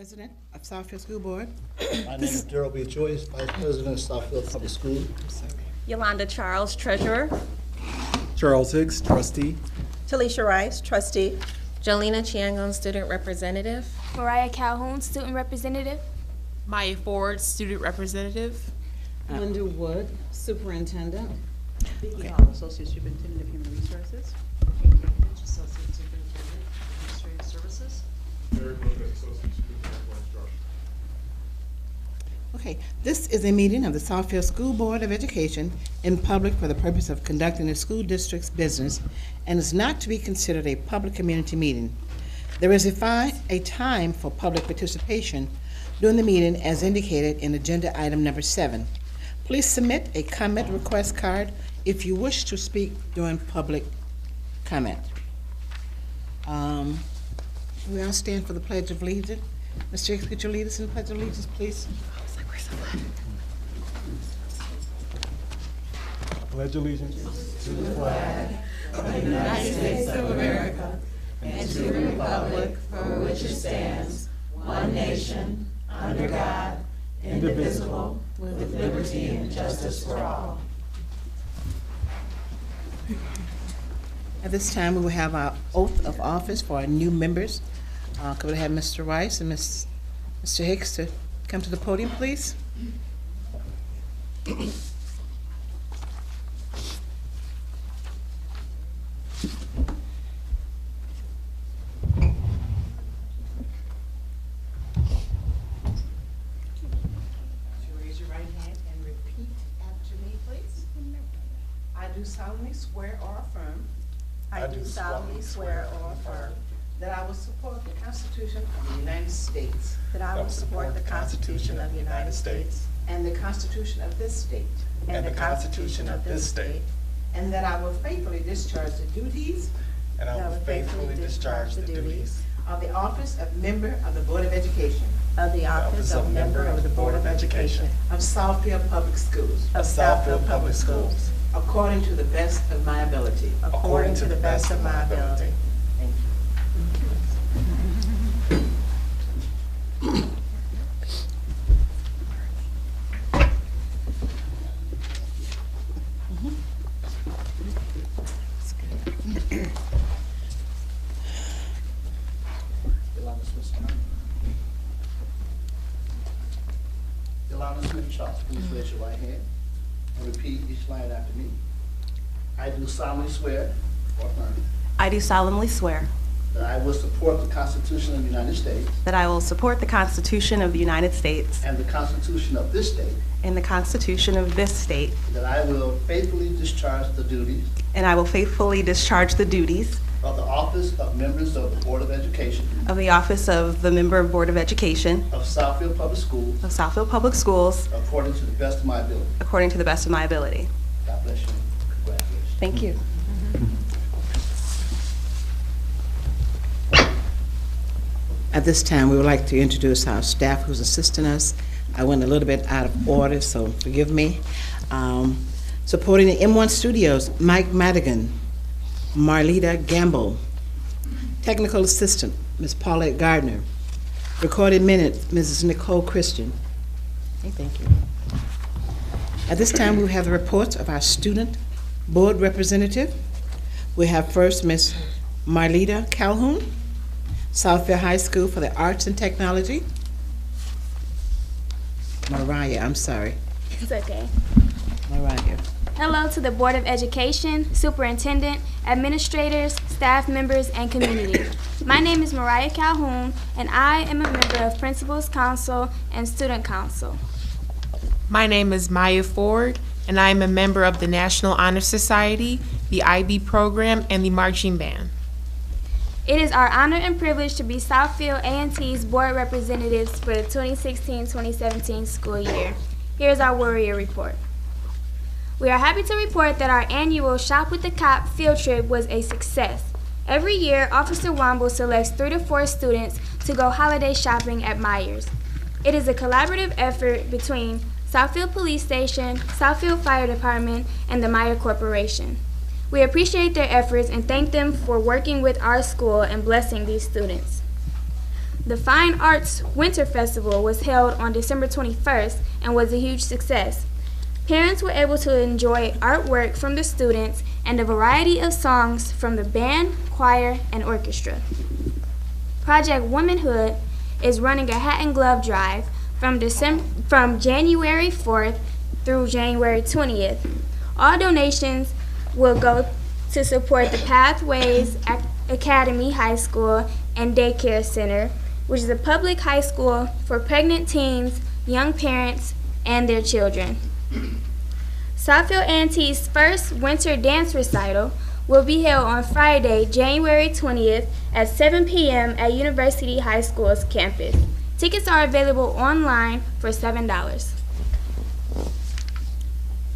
President of Southfield School Board. My name is Darrell B. Joyce, Vice President of Southfield Public Schools. Yolanda Charles, Treasurer. Charles Hicks, Trustee. Talisha Rice, Trustee. Jolena Chiangon, Student Representative. Mariah Calhoun, Student Representative. Maya Ford, Student Representative. Linda Wood, Superintendent. Vicki Hall, Associate Superintendent of Human Resources. Associate Superintendent, Administrative Services. Eric Lopez, Associate Superintendent for Instruction. Okay, this is a meeting of the Southfield School Board of Education in public for the purpose of conducting the school district's business and is not to be considered a public community meeting. There is a time for public participation during the meeting as indicated in agenda item number 7. Please submit a comment request card if you wish to speak during public comment. We all stand for the Pledge of Allegiance. Mr. Hicks, could you lead us in the Pledge of Allegiance, please? Pledge allegiance to the flag of the United States of America and to the republic for which it stands, one nation, under God, indivisible, with liberty and justice for all. At this time, we will have our oath of office for our new members. Could we have Mr. Rice and Mr. Hicks to come to the podium, please? Raise your right hand and repeat after me, please. I do solemnly swear or affirm I do solemnly swear or affirm that I will support the Constitution of the United States that I will support the Constitution of the United States and the Constitution of this state, and the Constitution of this state, and that I will faithfully discharge the duties and I will faithfully discharge the duties of the office of member of the Board of Education of the office of member of the Board of Education of Southfield Public Schools of Southfield Public Schools, according to the best of my ability. according to the best of my ability. Thank you. Yolanda Smith Charles, please raise your right hand and repeat each line after me. I do solemnly swear or affirm I do solemnly swear that I will support the Constitution of the United States that I will support the Constitution of the United States and the Constitution of this state, and the Constitution of this state, that I will faithfully discharge the duties and I will faithfully discharge the duties of the office of members of the Board of Education of the office of the member of Board of Education of Southfield Public Schools of Southfield Public Schools according to the best of my ability. according to the best of my ability. God bless you. Congratulations. Thank you. At this time, we would like to introduce our staff who's assisting us. I went a little bit out of order, so forgive me. Supporting the M1 Studios, Mike Madigan, Marlita Gamble. Technical Assistant, Ms. Paulette Gardner. Recorded Minutes, Mrs. Nicole Christian. Okay, thank you. At this time, we have the reports of our student board representative. We have first Ms. Marlita Calhoun, Southfield High School for the Arts and Technology. Mariah, I'm sorry. It's okay. Mariah. Hello to the Board of Education, Superintendent, Administrators, staff members, and community. My name is Mariah Calhoun, and I am a member of Principals Council and Student Council. My name is Maya Ford, and I am a member of the National Honor Society, the IB program, and the marching band. It is our honor and privilege to be Southfield A&T's board representatives for the 2016-2017 school year. Here's our Warrior Report. We are happy to report that our annual Shop with the Cop field trip was a success. Every year, Officer Womble selects 3 to 4 students to go holiday shopping at Myers. It is a collaborative effort between Southfield Police Station, Southfield Fire Department, and the Meyer Corporation. We appreciate their efforts and thank them for working with our school and blessing these students. The Fine Arts Winter Festival was held on December 21st and was a huge success. Parents were able to enjoy artwork from the students and a variety of songs from the band, choir, and orchestra. Project Womanhood is running a hat and glove drive from January 4th through January 20th. All donations will go to support the Pathways Academy High School and Daycare Center, which is a public high school for pregnant teens, young parents, and their children. Southfield A&T's first winter dance recital will be held on Friday, January 20th at 7 p.m. at University High School's campus. Tickets are available online for $7.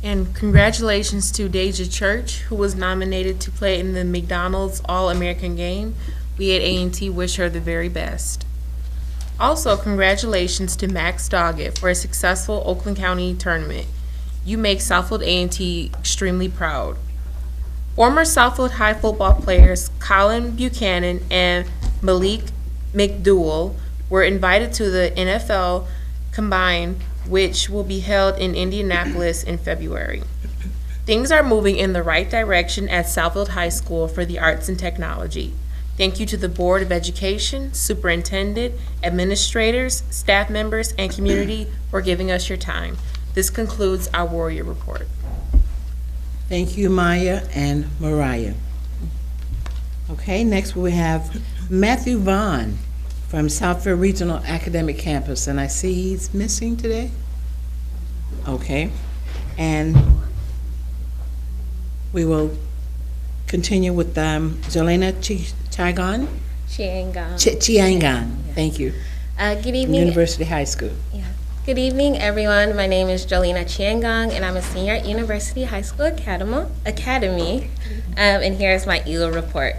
And congratulations to Deja Church, who was nominated to play in the McDonald's All-American Game. We at A&T wish her the very best. Also, congratulations to Max Doggett for a successful Oakland County tournament. You make Southfield A&T extremely proud. Former Southfield High football players Colin Buchanan and Malik McDowell were invited to the NFL Combine, which will be held in Indianapolis in February. Things are moving in the right direction at Southfield High School for the Arts and Technology. Thank you to the Board of Education, Superintendent, administrators, staff members, and community for giving us your time. This concludes our Warrior Report. Thank you, Maya and Mariah. Okay, next we have Matthew Vaughn from Southfield Regional Academic Campus, and I see he's missing today. Okay, and we will continue with Jolena Chiangan. Chiangan, thank you. Good evening. University High School. Yeah. Good evening, everyone. My name is Jolena Chiangang, and I'm a senior at University High School Academy. And here's my Eagle report.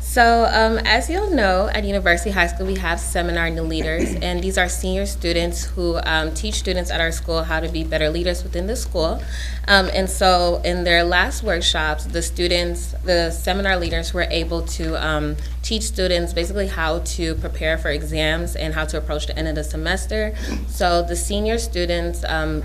So as you'll know, at University High School, we have seminar new leaders, and these are senior students who teach students at our school how to be better leaders within the school. And so in their last workshops, the seminar leaders were able to teach students basically how to prepare for exams and how to approach the end of the semester. So the senior students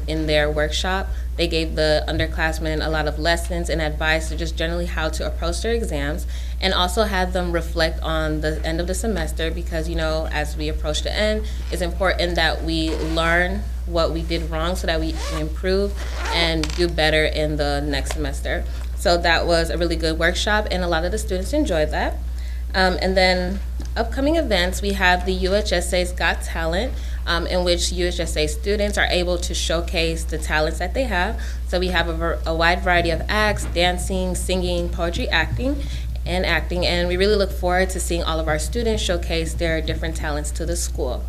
in their workshop, they gave the underclassmen a lot of lessons and advice to just generally how to approach their exams, and also had them reflect on the end of the semester, because, you know, as we approach the end, it's important that we learn what we did wrong so that we can improve and do better in the next semester. So that was a really good workshop, and a lot of the students enjoyed that. And then upcoming events, we have the UHSA's Got Talent, in which UHSA students are able to showcase the talents that they have. So we have a wide variety of acts: dancing, singing, poetry, acting, and we really look forward to seeing all of our students showcase their different talents to the school.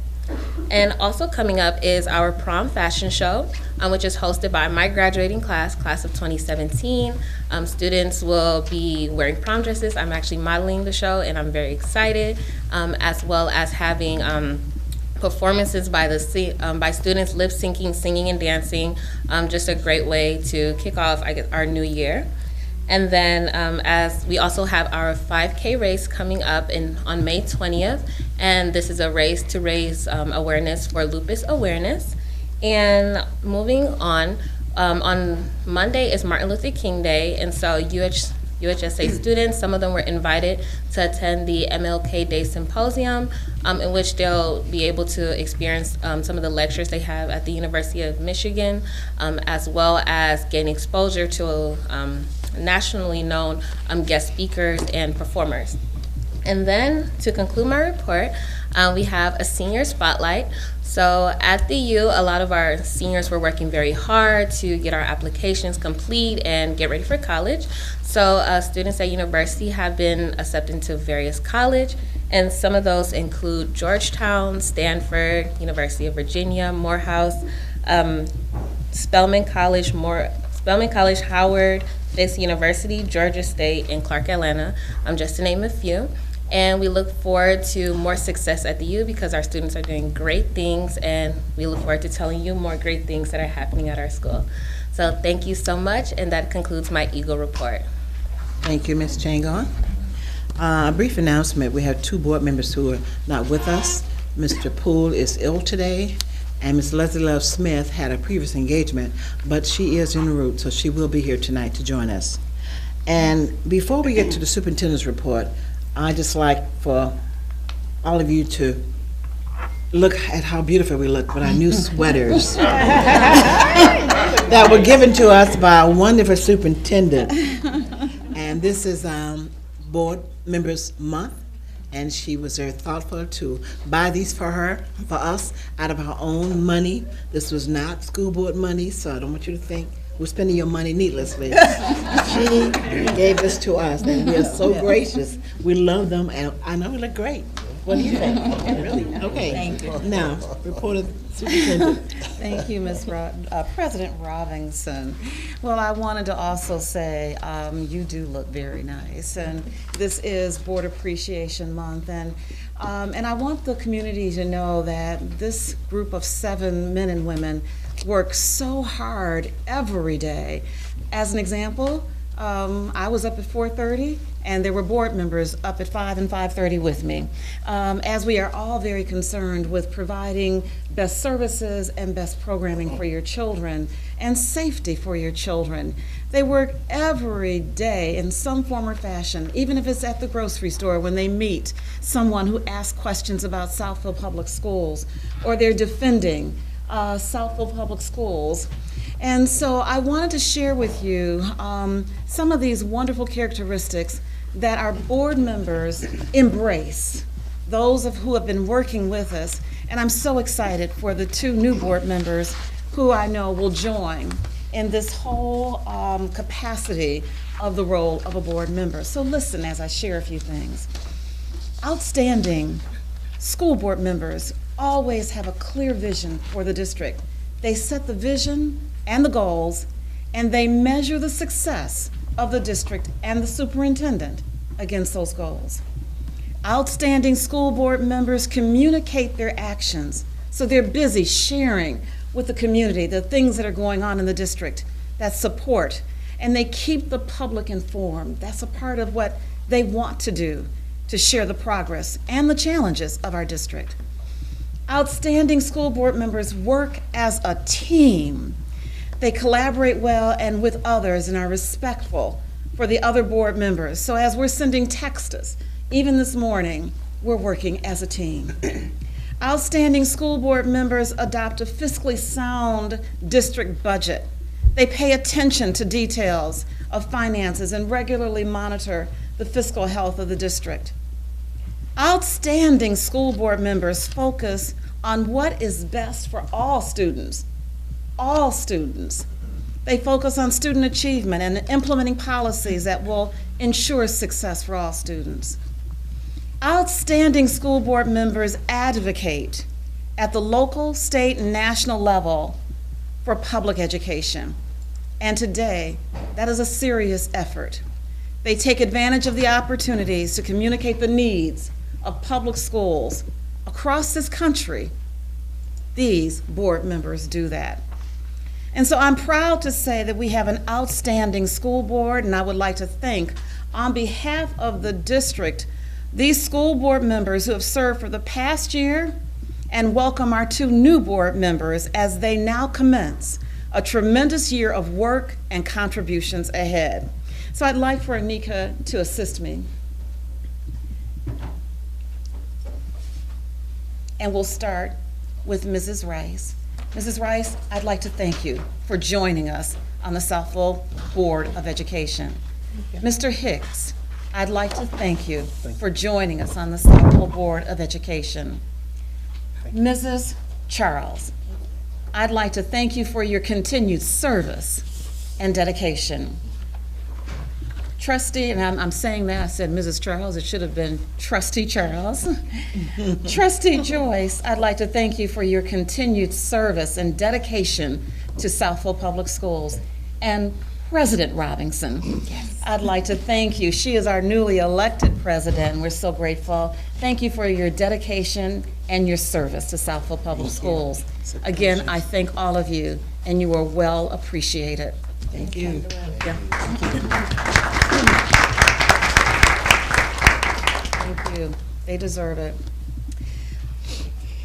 And also coming up is our prom fashion show, which is hosted by my graduating class of 2017. Students will be wearing prom dresses. I'm actually modeling the show, and I'm very excited, as well as having performances by students lip syncing, singing, and dancing. Just a great way to kick off, I guess, our new year. And then as we also have our 5K race coming up on May 20th, and this is a race to raise awareness for lupus awareness. And moving on Monday is Martin Luther King Day, and so UHSA students, some of them were invited to attend the MLK Day Symposium, in which they'll be able to experience some of the lectures they have at the University of Michigan, as well as gain exposure to nationally known guest speakers and performers. And then to conclude my report, we have a senior spotlight. So at the U, a lot of our seniors were working very hard to get our applications complete and get ready for college. So students at university have been accepted into various college, and some of those include Georgetown, Stanford, University of Virginia, Morehouse, Spelman College, Howard, Fisk University, Georgia State, and Clark Atlanta, just to name a few. And we look forward to more success at the U because our students are doing great things, and we look forward to telling you more great things that are happening at our school. So thank you so much, and that concludes my Eagle report. Thank you, Ms. Changon. A brief announcement: we have two board members who are not with us. Mr. Poole is ill today, and Ms. Leslie Love Smith had a previous engagement, but she is en route, so she will be here tonight to join us. And before we get to the superintendent's report, I'd just like for all of you to look at how beautiful we look with our new sweaters that were given to us by a wonderful superintendent. And this is Board Members Month, and she was very thoughtful to buy these for us, out of her own money. This was not school board money, so I don't want you to think we're spending your money needlessly. She gave this to us, and we are so gracious. We love them, and I know we look great. What do you think? Really? Okay. Thank you. Now, report of superintendent. Thank you, President Robinson. Well, I wanted to also say you do look very nice, and this is Board Appreciation Month, and I want the community to know that this group of 7 men and women work so hard every day. As an example, I was up at 4:30, and there were board members up at 5 and 5:30 with me, as we are all very concerned with providing best services and best programming for your children and safety for your children. They work every day in some form or fashion, even if it's at the grocery store when they meet someone who asks questions about Southfield Public Schools, or they're defending Southfield Public Schools. And so I wanted to share with you some of these wonderful characteristics that our board members embrace, those of who have been working with us. And I'm so excited for the 2 new board members who I know will join in this whole capacity of the role of a board member. So listen as I share a few things. Outstanding school board members always have a clear vision for the district. They set the vision and the goals, and they measure the success of the district and the superintendent against those goals. Outstanding school board members communicate their actions, so they're busy sharing with the community the things that are going on in the district that support, and they keep the public informed. That's a part of what they want to do, to share the progress and the challenges of our district. Outstanding school board members work as a team. They collaborate well and with others and are respectful for the other board members. So as we're sending texts, even this morning, we're working as a team. Outstanding school board members adopt a fiscally sound district budget. They pay attention to details of finances and regularly monitor the fiscal health of the district. Outstanding school board members focus on what is best for all students. All students. They focus on student achievement and implementing policies that will ensure success for all students. Outstanding school board members advocate at the local, state, and national level for public education. And today, that is a serious effort. They take advantage of the opportunities to communicate the needs of public schools across this country. These board members do that. And so I'm proud to say that we have an outstanding school board, and I would like to thank, on behalf of the district, these school board members who have served for the past year, and welcome our 2 new board members as they now commence a tremendous year of work and contributions ahead. So I'd like for Anika to assist me. And we'll start with Mrs. Rice. Mrs. Rice, I'd like to thank you for joining us on the Southfield Board of Education. Mr. Hicks, I'd like to thank you for joining us on the Southfield Board of Education. Mrs. Charles, I'd like to thank you for your continued service and dedication. Trustee, and I'm saying that, I said Mrs. Charles, it should have been Trustee Charles. Trustee Joyce, I'd like to thank you for your continued service and dedication to Southfield Public Schools. And President Robinson, I'd like to thank you. She is our newly elected president, and we're so grateful. Thank you for your dedication and your service to Southfield Public Schools. Again, I thank all of you, and you are well appreciated. Thank you. Yeah. Thank you. They deserve it.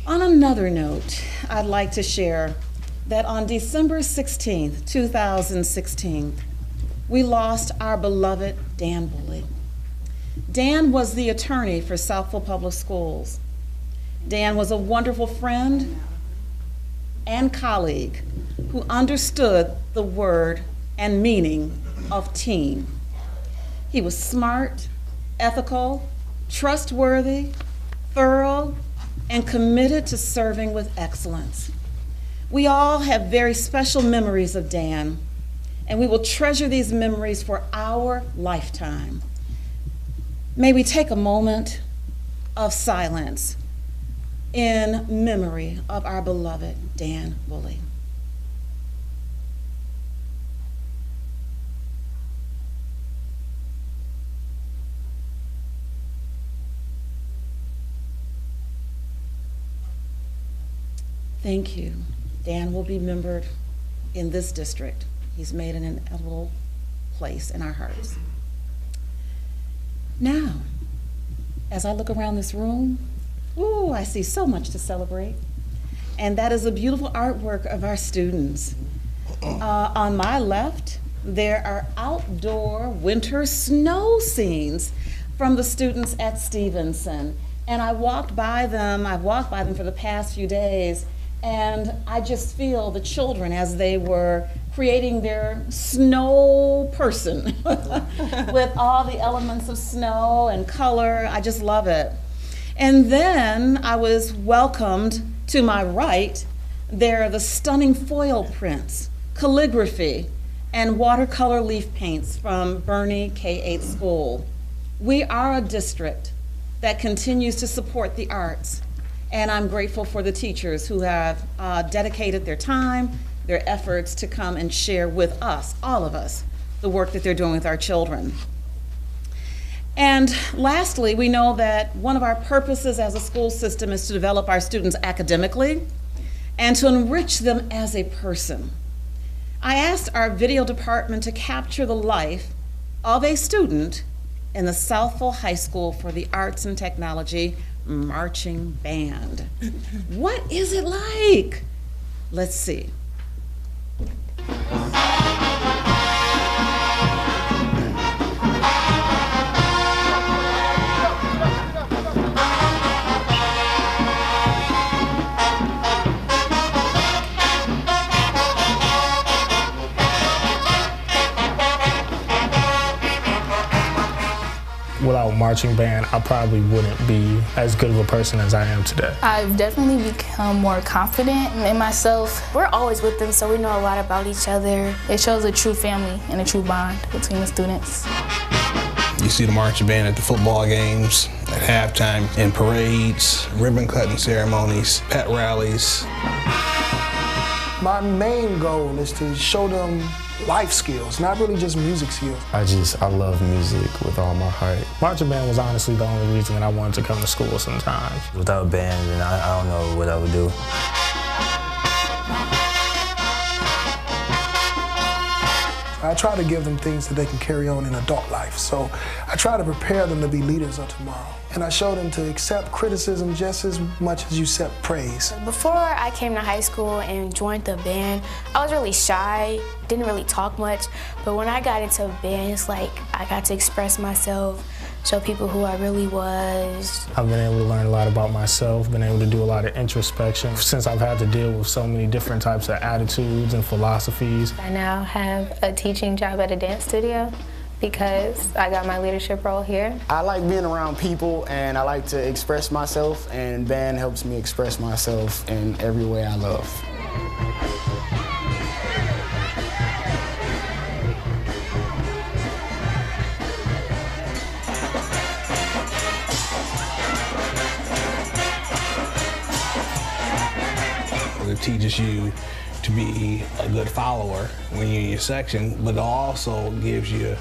On another note, I'd like to share that on December 16th, 2016, we lost our beloved Dan Bully. Dan was the attorney for Southfield Public Schools. Dan was a wonderful friend and colleague who understood the word and meaning of team. He was smart, ethical, trustworthy, thorough, and committed to serving with excellence. We all have very special memories of Dan, and we will treasure these memories for our lifetime. May we take a moment of silence in memory of our beloved Dan Bully. Thank you. Dan will be remembered in this district. He's made an indelible place in our hearts. Now, as I look around this room, ooh, I see so much to celebrate. And that is the beautiful artwork of our students. On my left, there are outdoor winter snow scenes from the students at Stevenson. And I've walked by them for the past few days, and I just feel the children as they were creating their snow person with all the elements of snow and color. I just love it. And then I was welcomed to my right. There are the stunning foil prints, calligraphy, and watercolor leaf paints from Burney K-8 School. We are a district that continues to support the arts, and I'm grateful for the teachers who have dedicated their time, their efforts to come and share with us, all of us, the work that they're doing with our children. And lastly, we know that one of our purposes as a school system is to develop our students academically and to enrich them as a person. I asked our video department to capture the life of a student in the Southfield High School for the Arts and Technology marching band. What is it like? Let's see. Without marching band, I probably wouldn't be as good of a person as I am today. I've definitely become more confident in myself. We're always with them, so we know a lot about each other. It shows a true family and a true bond between the students. You see the marching band at the football games, at halftime, in parades, ribbon cutting ceremonies, pet rallies. My main goal is to show them life skills, not really just music skills. I love music with all my heart. Marching band was honestly the only reason that I wanted to come to school sometimes. Without a band, then I don't know what I would do. I try to give them things that they can carry on in adult life. So I try to prepare them to be leaders of tomorrow. And I show them to accept criticism just as much as you accept praise. Before I came to high school and joined the band, I was really shy, didn't really talk much. But when I got into a band, it's like I got to express myself, show people who I really was. I've been able to learn a lot about myself, been able to do a lot of introspection since I've had to deal with so many different types of attitudes and philosophies. I now have a teaching job at a dance studio because I got my leadership role here. I like being around people and I like to express myself, and band helps me express myself in every way I love. It teaches you to be a good follower when you're in your section, but it also gives you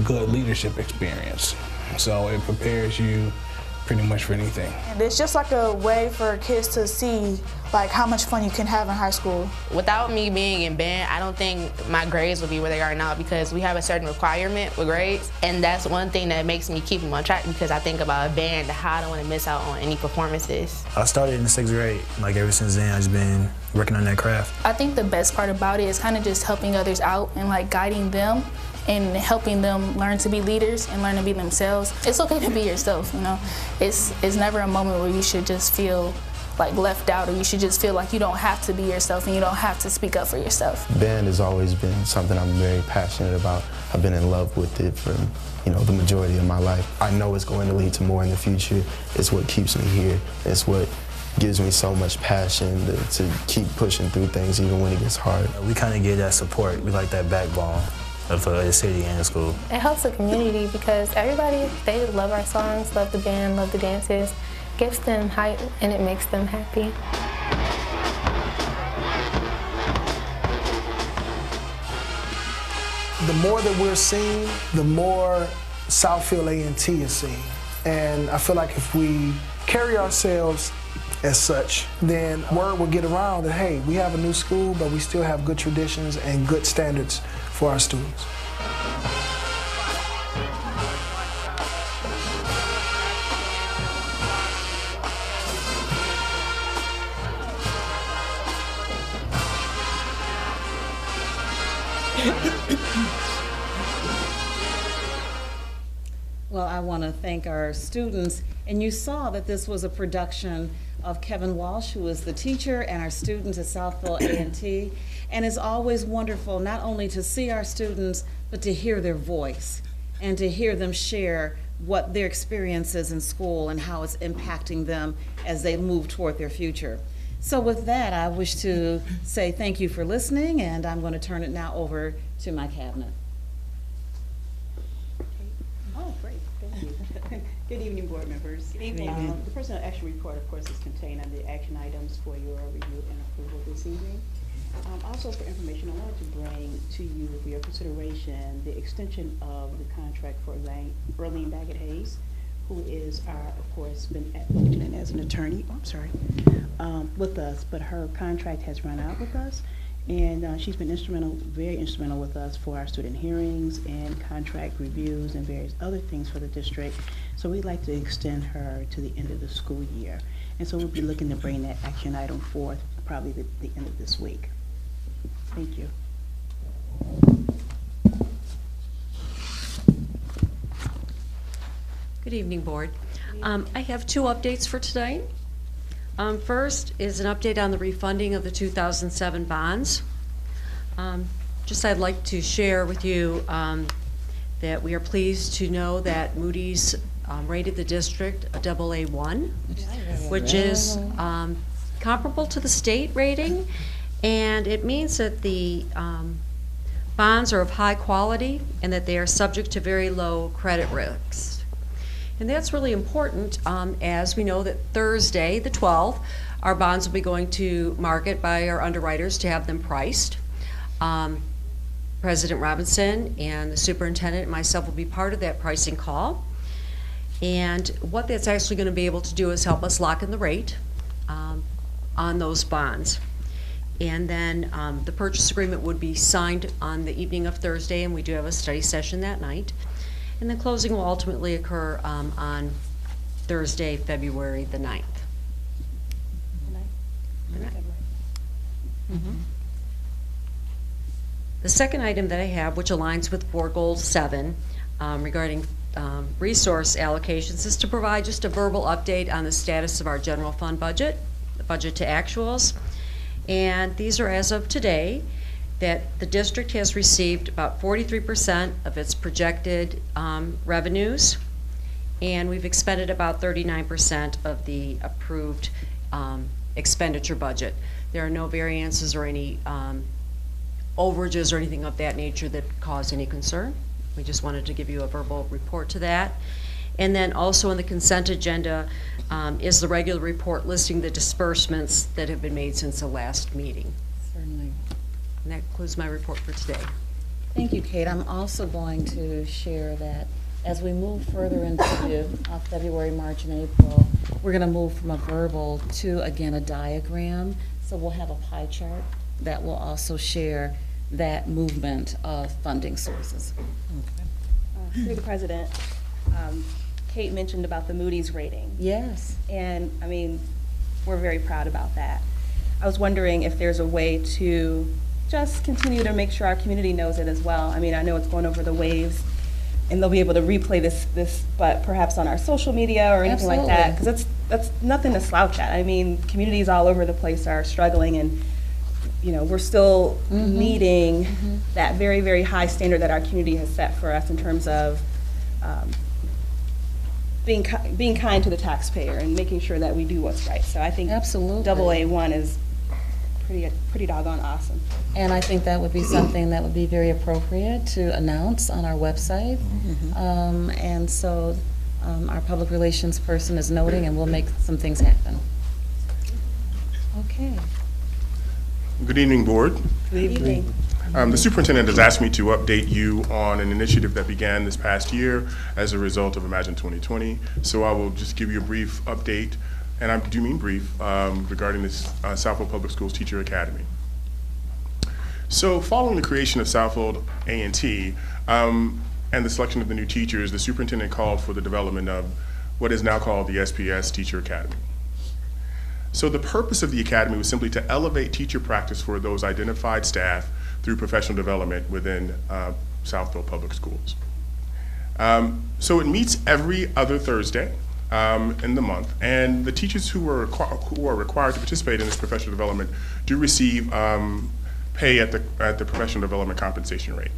good leadership experience. So it prepares you pretty much for anything. And it's just like a way for kids to see like how much fun you can have in high school. Without me being in band, I don't think my grades would be where they are now because we have a certain requirement with grades, and that's one thing that makes me keep them on track because I think about a band, how I don't want to miss out on any performances. I started in the 6th grade. Like ever since then, I've just been working on that craft. I think the best part about it is kind of just helping others out and like guiding them and helping them learn to be leaders and learn to be themselves. It's okay to be yourself, you know. It's never a moment where you should just feel like left out, or you should just feel like you don't have to be yourself and you don't have to speak up for yourself. Band has always been something I'm very passionate about. I've been in love with it for the majority of my life. I know it's going to lead to more in the future. It's what keeps me here. It's what gives me so much passion to keep pushing through things even when it gets hard. We kind of get that support. We like that backbone of the city and the school. It helps the community because everybody, they love our songs, love the band, love the dances. Gives them hype and it makes them happy. The more that we're seen, the more Southfield A&T is seen. And I feel like if we carry ourselves as such, then word will get around that, hey, we have a new school, but we still have good traditions and good standards for our students. Well, I want to thank our students, and you saw that this was a production of Kevin Walsh, who is the teacher, and our students at Southfield A&T. And it's always wonderful not only to see our students, but to hear their voice and to hear them share what their experience is in school and how it's impacting them as they move toward their future. So with that, I wish to say thank you for listening, and I'm going to turn it now over to my cabinet. Oh, great, thank you. Good evening, board members. Good evening. The personal action report, of course, is contained under the action items for your review and approval this evening. Also, for information, I wanted to bring to you for your consideration the extension of the contract for Erlene Baggett-Hayes, who is of course, been functioning as an attorney, with us, but her contract has run out with us. And she's been very instrumental with us for our student hearings and contract reviews and various other things for the district. So we'd like to extend her to the end of the school year. And so we'll be looking to bring that action item forth probably the end of this week. Thank you. Good evening, board. I have 2 updates for tonight. First is an update on the refunding of the 2007 bonds. I'd like to share with you that we are pleased to know that Moody's rated the district a AA1, which is comparable to the state rating, and it means that the bonds are of high quality and that they are subject to very low credit risks. And that's really important as we know that Thursday, the 12th, our bonds will be going to market by our underwriters to have them priced. President Robinson and the superintendent and myself will be part of that pricing call. And what that's actually going to be able to do is help us lock in the rate on those bonds. And then the purchase agreement would be signed on the evening of Thursday, and we do have a study session that night. And the closing will ultimately occur on Thursday, February the 9th. The second item that I have, which aligns with Board Goal 7 regarding resource allocations, is to provide just a verbal update on the status of our general fund budget, the budget to actuals. And these are as of today, that the district has received about 43% of its projected revenues, and we've expended about 39% of the approved expenditure budget. There are no variances or any overages or anything of that nature that cause any concern. We just wanted to give you a verbal report to that. And then also on the consent agenda is the regular report listing the disbursements that have been made since the last meeting. Certainly. And that concludes my report for today. Thank you, Kate. I'm also going to share that As we move further into February, March, and April, we're going to move from a verbal to, again, a diagram. So we'll have a pie chart that will also share that movement of funding sources. Through the president, Kate mentioned about the Moody's rating. Yes. And I mean, we're very proud about that. I was wondering if there's a way to just continue to make sure our community knows it as well. I mean, I know it's going over the waves, and they'll be able to replay this, but perhaps on our social media or anything like that, because that's nothing to slouch at. I mean, communities all over the place are struggling, and you know, we're still meeting that very, very high standard that our community has set for us in terms of being kind to the taxpayer and making sure that we do what's right. So I think AA1 is pretty doggone awesome. And I think that would be something that would be very appropriate to announce on our website. And so our public relations person is noting, and we'll make some things happen. Okay. Good evening, Board. Good evening. The superintendent has asked me to update you on an initiative that began this past year as a result of Imagine 2020. So I will just give you a brief update, and I do mean brief, regarding this Southfield Public Schools Teacher Academy. So following the creation of Southfield A&T and the selection of the new teachers, the superintendent called for the development of what is now called the SPS Teacher Academy. So the purpose of the academy was simply to elevate teacher practice for those identified staff through professional development within Southfield Public Schools. So it meets every other Thursday in the month, and the teachers who are required to participate in this professional development do receive pay at the professional development compensation rate.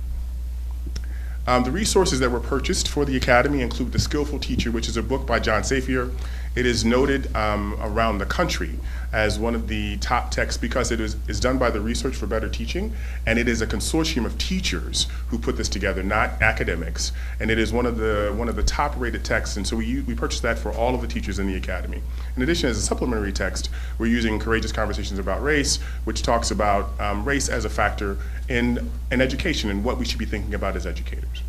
The resources that were purchased for the academy include The Skillful Teacher, which is a book by John Safier. It is noted around the country as one of the top texts because it is done by the Research for Better Teaching, and it is a consortium of teachers who put this together, not academics. And it is one of the top rated texts, and so we purchased that for all of the teachers in the academy. In addition, as a supplementary text, we're using Courageous Conversations About Race, which talks about race as a factor in education and what we should be thinking about as educators.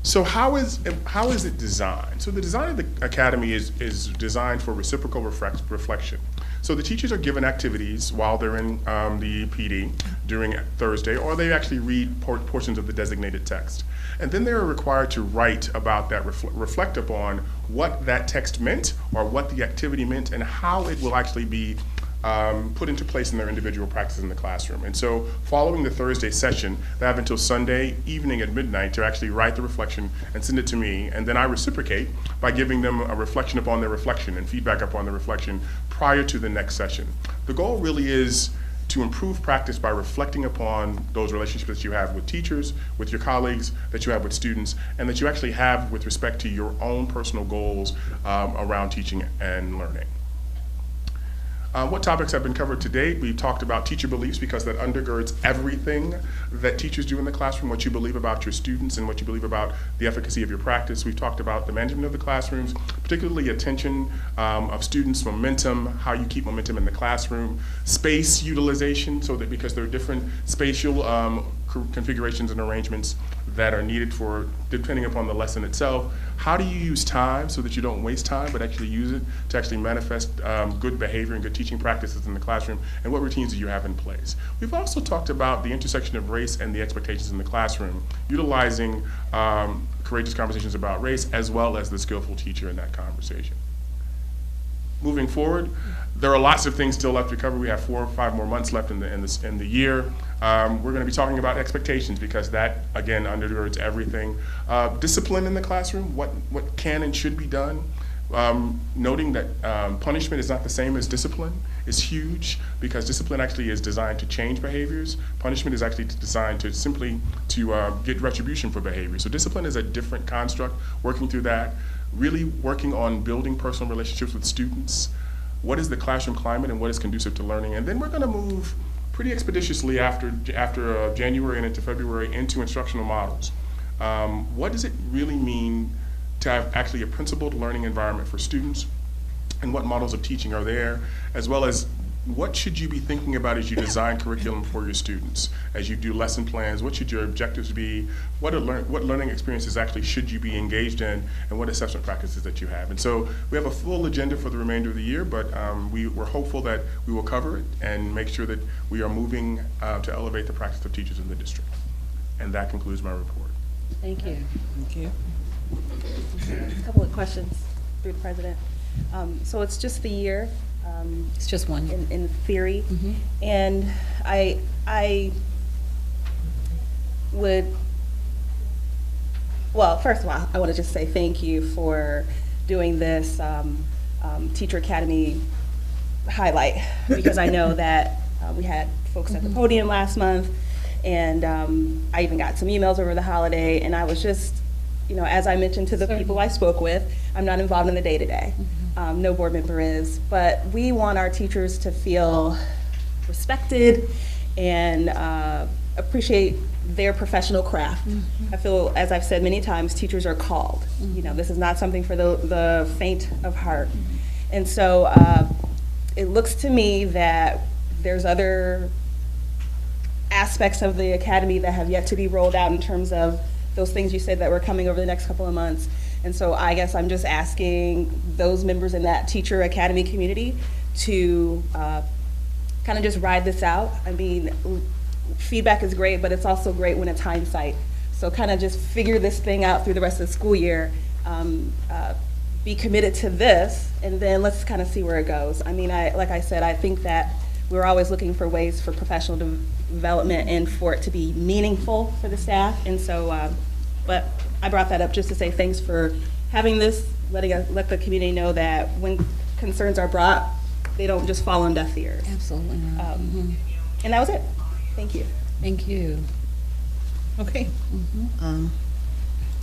So how is it designed? So the design of the academy is designed for reciprocal reflection. So the teachers are given activities while they're in the PD during Thursday, or they actually read portions of the designated text. And then they're required to write about that, reflect upon what that text meant or what the activity meant and how it will actually be put into place in their individual practices in the classroom. And so following the Thursday session, they have until Sunday evening at midnight to actually write the reflection and send it to me, and then I reciprocate by giving them a reflection upon their reflection and feedback upon the reflection prior to the next session. The goal really is to improve practice by reflecting upon those relationships that you have with teachers, with your colleagues, that you have with students, and that you actually have with respect to your own personal goals around teaching and learning. What topics have been covered to date? We've talked about teacher beliefs because that undergirds everything that teachers do in the classroom, what you believe about your students and what you believe about the efficacy of your practice. We've talked about the management of the classrooms, particularly attention of students, momentum, how you keep momentum in the classroom, space utilization, so that because there are different spatial configurations and arrangements that are needed for, depending upon the lesson itself. How do you use time so that you don't waste time, but actually use it to actually manifest good behavior and good teaching practices in the classroom, and what routines do you have in place? We've also talked about the intersection of race and the expectations in the classroom, utilizing courageous conversations about race as well as the skillful teacher in that conversation. Moving forward, there are lots of things still left to cover. We have 4 or 5 more months left in the year. We're going to be talking about expectations because that, again, undergirds everything. Discipline in the classroom, what can and should be done. Noting that punishment is not the same as discipline is huge because discipline actually is designed to change behaviors. Punishment is actually designed to simply get retribution for behavior. So discipline is a different construct, working through that. Really working on building personal relationships with students. What is the classroom climate and what is conducive to learning? And then we're going to move pretty expeditiously after January and into February into instructional models. What does it really mean to have actually a principled learning environment for students? And what models of teaching are there, as well as what should you be thinking about as you design curriculum for your students? As you do lesson plans, what should your objectives be? What learning experiences actually should you be engaged in, and what assessment practices that you have? And so we have a full agenda for the remainder of the year, but we're hopeful that we will cover it and make sure that we are moving to elevate the practice of teachers in the district. And that concludes my report. Thank you. Thank you. A couple of questions through the president. So it's just the year. It's just one year. In theory. And I would, well, first of all, I want to just say thank you for doing this Teacher Academy highlight, because I know that we had folks at the podium last month, and I even got some emails over the holiday, and I was just, you know, as I mentioned to the people I spoke with, I'm not involved in the day-to-day. No board member is, but we want our teachers to feel respected and appreciate their professional craft. I feel, as I've said many times, teachers are called. You know, this is not something for the faint of heart. And so it looks to me that there's other aspects of the academy that have yet to be rolled out in terms of those things you said that were coming over the next couple of months. And so I guess I'm just asking those members in that teacher academy community to kind of just ride this out. I mean, feedback is great, but it's also great when it's hindsight. So kind of just figure this thing out through the rest of the school year, be committed to this, and then let's kind of see where it goes. I mean, like I said, I think that we're always looking for ways for professional development and for it to be meaningful for the staff. And so, but I brought that up just to say thanks for having this, let the community know that when concerns are brought, they don't just fall on deaf ears. Absolutely not. And that was it. Thank you. Thank you. Okay.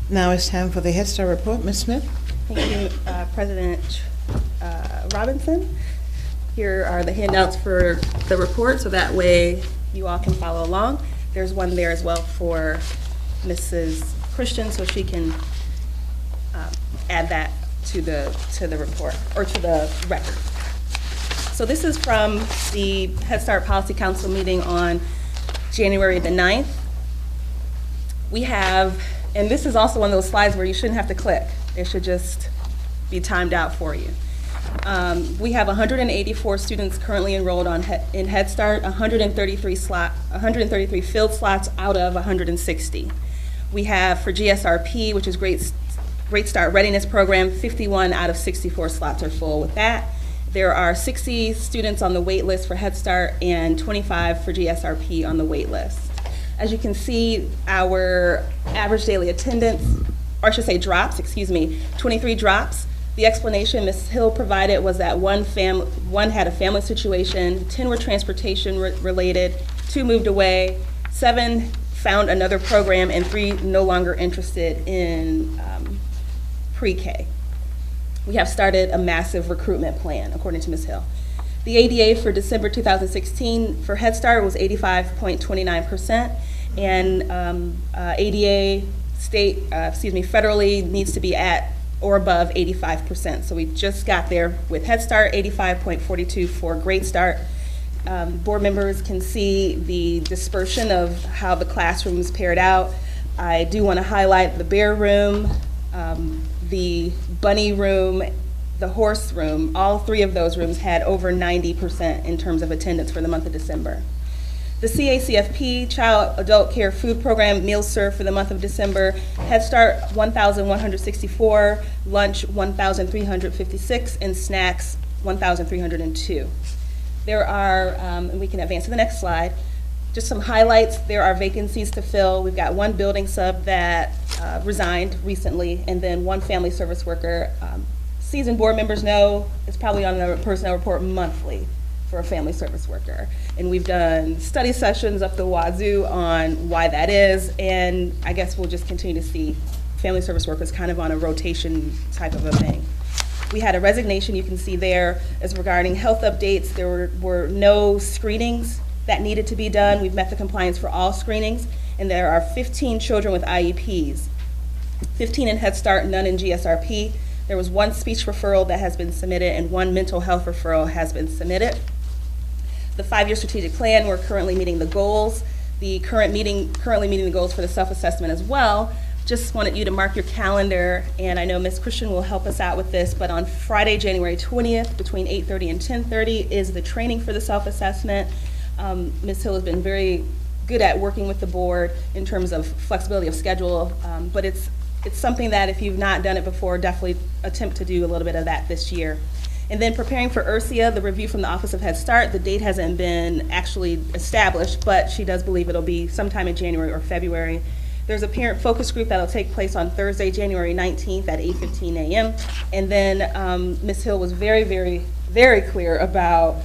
Now it's time for the Head Start report. Ms. Smith? Thank you, President Robinson. Here are the handouts for the report, so that way you all can follow along. There's one there as well for Mrs. Christian, so she can add that to the report, or to the record. So this is from the Head Start Policy Council meeting on January the 9th. We have, and this is also one of those slides where you shouldn't have to click. It should just be timed out for you. We have 184 students currently enrolled in Head Start, 133 field slots out of 160. We have for GSRP, which is Great Start Readiness Program, 51 out of 64 slots are full with that. There are 60 students on the wait list for Head Start and 25 for GSRP on the wait list. As you can see, our average daily attendance, or I should say drops, 23 drops. The explanation Ms. Hill provided was that one had a family situation, 10 were transportation related, 2 moved away, 7 found another program, and 3 no longer interested in pre-K. We have started a massive recruitment plan, according to Ms. Hill. The ADA for December 2016 for Head Start was 85.29%, and ADA federally needs to be at or above 85%. So we just got there with Head Start, 85.42 for Great Start. Board members can see the dispersion of how the classrooms paired out. I do want to highlight the bear room, the bunny room, the horse room. All 3 of those rooms had over 90% in terms of attendance for the month of December. The CACFP, Child Adult Care Food Program, meals served for the month of December. Head Start, 1,164, lunch, 1,356, and snacks, 1,302. There are, and we can advance to the next slide, just some highlights. There are vacancies to fill. We've got 1 building sub that resigned recently, and then 1 family service worker. Seasoned board members know it's probably on the personnel report monthly for a family service worker. And we've done study sessions up the wazoo on why that is, and I guess we'll just continue to see family service workers kind of on a rotation type of a thing. We had a resignation you can see there as regarding health updates. There were no screenings that needed to be done. We've met the compliance for all screenings, and there are 15 children with IEPs, 15 in Head Start, none in GSRP. There was 1 speech referral that has been submitted and 1 mental health referral has been submitted. the 5-year strategic plan, we're currently meeting the goals. Currently meeting the goals for the self-assessment as well. Just wanted you to mark your calendar, and I know Ms. Christian will help us out with this, but on Friday, January 20th, between 8:30 and 10:30 is the training for the self-assessment. Ms. Hill has been very good at working with the board in terms of flexibility of schedule, but it's something that if you've not done it before, definitely attempt to do a little bit of that this year. And then preparing for URSIA, the review from the Office of Head Start, the date hasn't been actually established, but she does believe it'll be sometime in January or February. There's a parent focus group that'll take place on Thursday, January 19th at 8:15 a.m. And then Ms. Hill was very, very, very clear about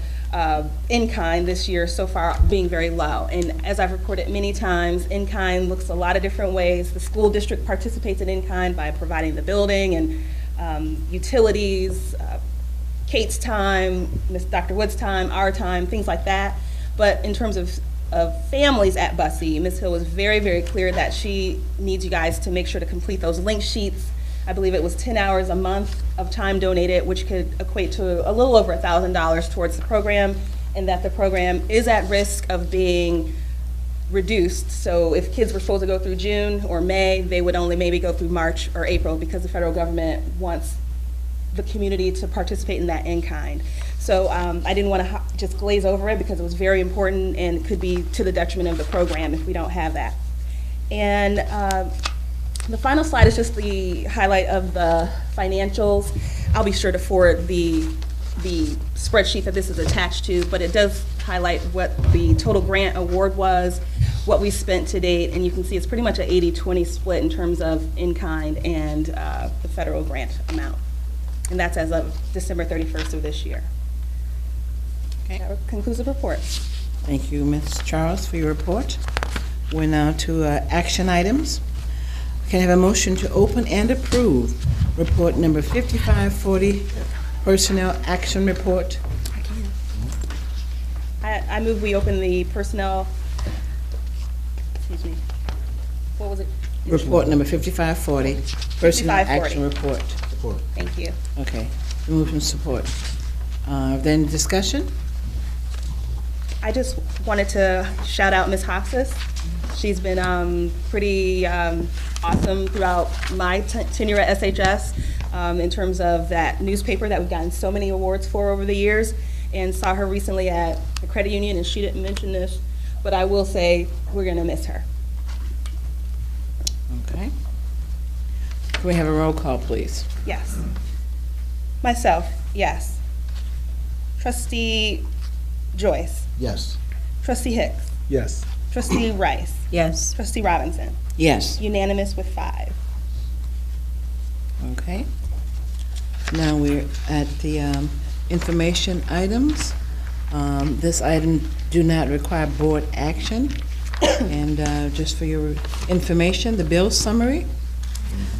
in-kind this year so far being very low. And as I've reported many times, in-kind looks a lot of different ways. The school district participates in in-kind by providing the building and utilities, Kate's time, Dr. Wood's time, our time, things like that. But in terms of families at Bussey, Ms. Hill was very, very clear that she needs you guys to make sure to complete those link sheets. I believe it was 10 hours a month of time donated, which could equate to a little over $1,000 towards the program, and that the program is at risk of being reduced. So if kids were supposed to go through June or May, they would only maybe go through March or April because the federal government wants the community to participate in that in-kind. So I didn't want to just glaze over it because it was very important and could be to the detriment of the program if we don't have that. And the final slide is just the highlight of the financials. I'll be sure to forward the spreadsheet that this is attached to, but it does highlight what the total grant award was, what we spent to date, and you can see it's pretty much an 80-20 split in terms of in-kind and the federal grant amount. And that's as of December 31st of this year. Okay. That concludes the report. Thank you, Ms. Charles, for your report. We're now to action items. Can I have a motion to open and approve report number 5540, Personnel Action Report? I move we open the personnel, excuse me, what was it? Report number 5540, Personnel 5540. Action Report. Support. Thank you. Okay, move and support. Then discussion? I just wanted to shout out Ms. Hoxis. She's been pretty awesome throughout my tenure at SHS in terms of that newspaper that we've gotten so many awards for over the years, and saw her recently at the credit union, and she didn't mention this, but I will say we're going to miss her. Okay. Can we have a roll call, please? Yes. Myself, yes. Trustee Joyce. Yes. Trustee Hicks. Yes. Trustee Rice. Yes. Trustee Robinson. Yes. Unanimous with 5. Okay. Now we're at the information items. This item do not require board action. And just for your information, the bill summary.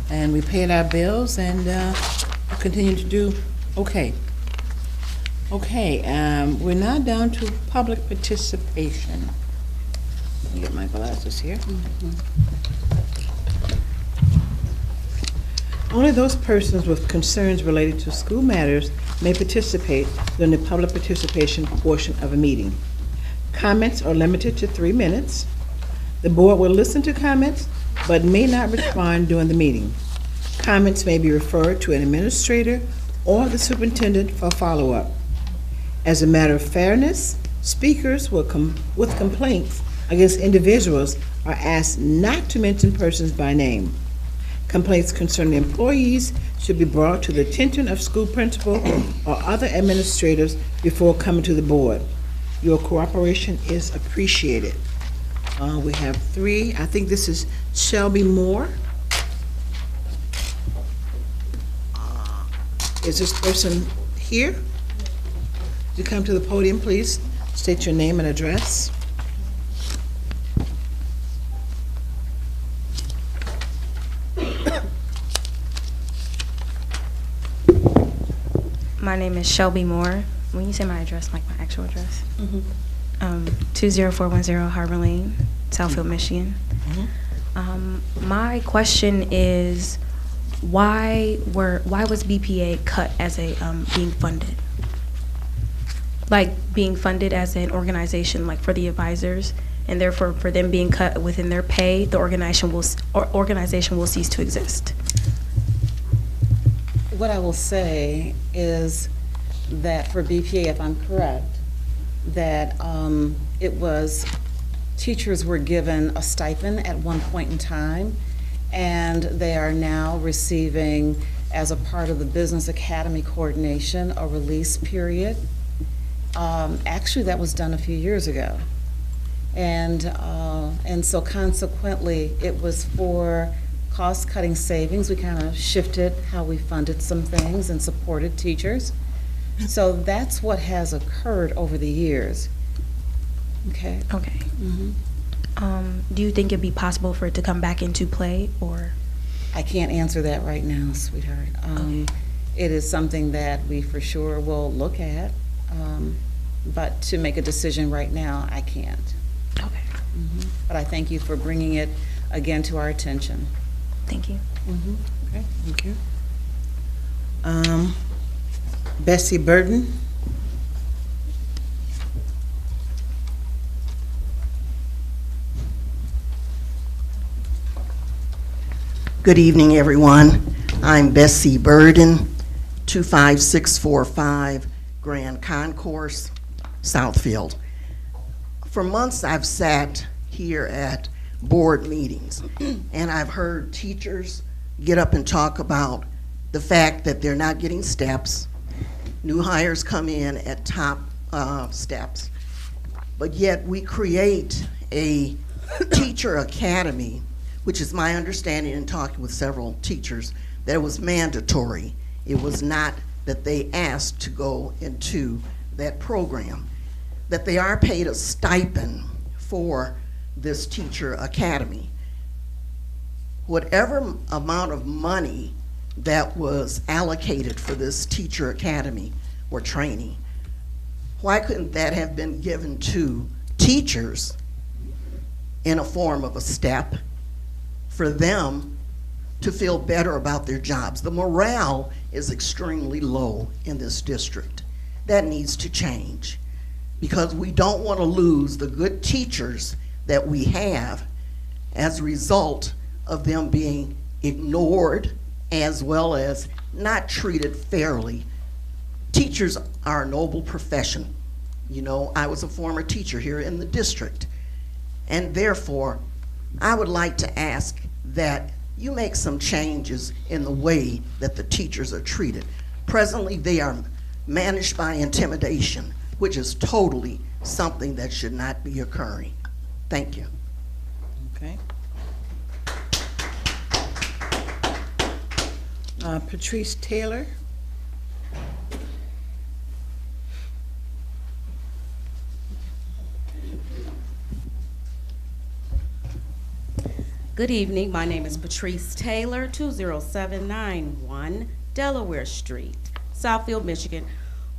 And we paid our bills and we'll continue to do okay. Okay, we're now down to public participation. Let me get my glasses here. Only those persons with concerns related to school matters may participate during the public participation portion of a meeting. Comments are limited to 3 minutes. The board will listen to comments, but may not respond during the meeting. Comments may be referred to an administrator or the superintendent for follow-up. As a matter of fairness, speakers with complaints against individuals are asked not to mention persons by name. Complaints concerning employees should be brought to the attention of school principal or other administrators before coming to the board. Your cooperation is appreciated. We have 3. I think this is Shelby Moore. Is this person here? Would you come to the podium, please? State your name and address. My name is Shelby Moore. When you say my address, like my actual address? 20410 Harbor Lane, Southfield, Michigan. My question is, why was BPA cut as a being funded? like being funded as an organization, like for the advisors, and therefore for them being cut within their pay, the organization will cease to exist? What I will say is that for BPA, if I'm correct, that it was, teachers were given a stipend at one point in time, and they are now receiving, as a part of the Business Academy coordination, a release period. Actually, that was done a few years ago. And so consequently, it was for cost-cutting savings. We kind of shifted how we funded some things and supported teachers. So that's what has occurred over the years. Okay. Okay. Mm-hmm. Do you think it'd be possible for it to come back into play, or? I can't answer that right now, sweetheart. It is something that we for sure will look at, but to make a decision right now, I can't. Okay. Mm-hmm. But I thank you for bringing it again to our attention. Thank you. Mm-hmm. Okay, thank you. Bessie Burden. Good evening, everyone. I'm Bessie Burden, 25645 Grand Concourse, Southfield. For months, I've sat here at board meetings, and I've heard teachers get up and talk about the fact that they're not getting steps. New hires come in at top steps, but yet we create a teacher academy, which is my understanding in talking with several teachers, that it was mandatory. It was not that they asked to go into that program. That they are paid a stipend for this teacher academy. Whatever amount of money that was allocated for this teacher academy or training, why couldn't that have been given to teachers in a form of a step for them to feel better about their jobs? The morale is extremely low in this district. That needs to change, because we don't want to lose the good teachers that we have as a result of them being ignored as well as not treated fairly. Teachers are a noble profession. You know, I was a former teacher here in the district, and therefore I would like to ask that you make some changes in the way that the teachers are treated. Presently, they are managed by intimidation, which is totally something that should not be occurring. Thank you. Okay. Patrice Taylor. Good evening. My name is Patrice Taylor, 20791 Delaware Street, Southfield, Michigan,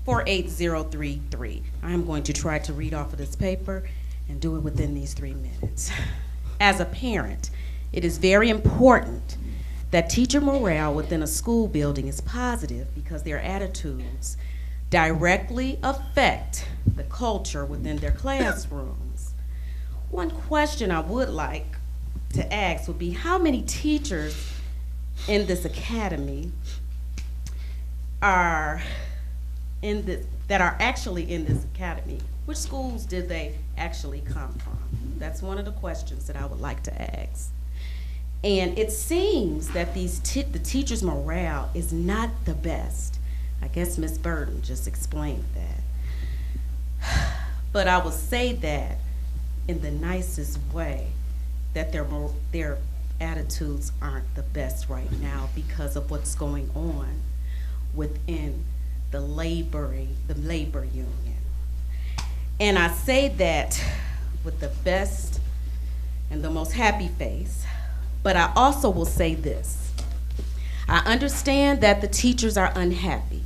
48033. I am going to try to read off of this paper and do it within these 3 minutes. As a parent, it is very important that teacher morale within a school building is positive, because their attitudes directly affect the culture within their classrooms. One question I would like to ask would be, how many teachers in this academy are in this, that are actually in this academy? Which schools did they actually come from? That's one of the questions that I would like to ask. And it seems that the teachers' morale is not the best. I guess Ms. Burden just explained that. But I will say that in the nicest way, that their attitudes aren't the best right now because of what's going on within the labor union. And I say that with the best and the most happy face, but I also will say this. I understand that the teachers are unhappy,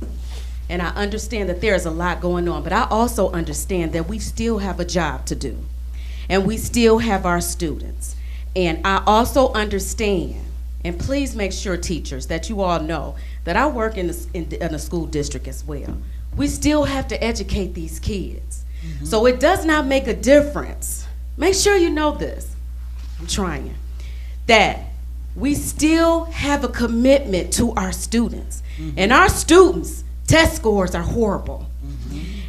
and I understand that there's a lot going on, but I also understand that we still have a job to do, and we still have our students. And I also understand, and please make sure, teachers, that you all know that I work in a school district as well. we still have to educate these kids. So it does not make a difference. Make sure you know this. I'm trying. That we still have a commitment to our students. And our students' test scores are horrible.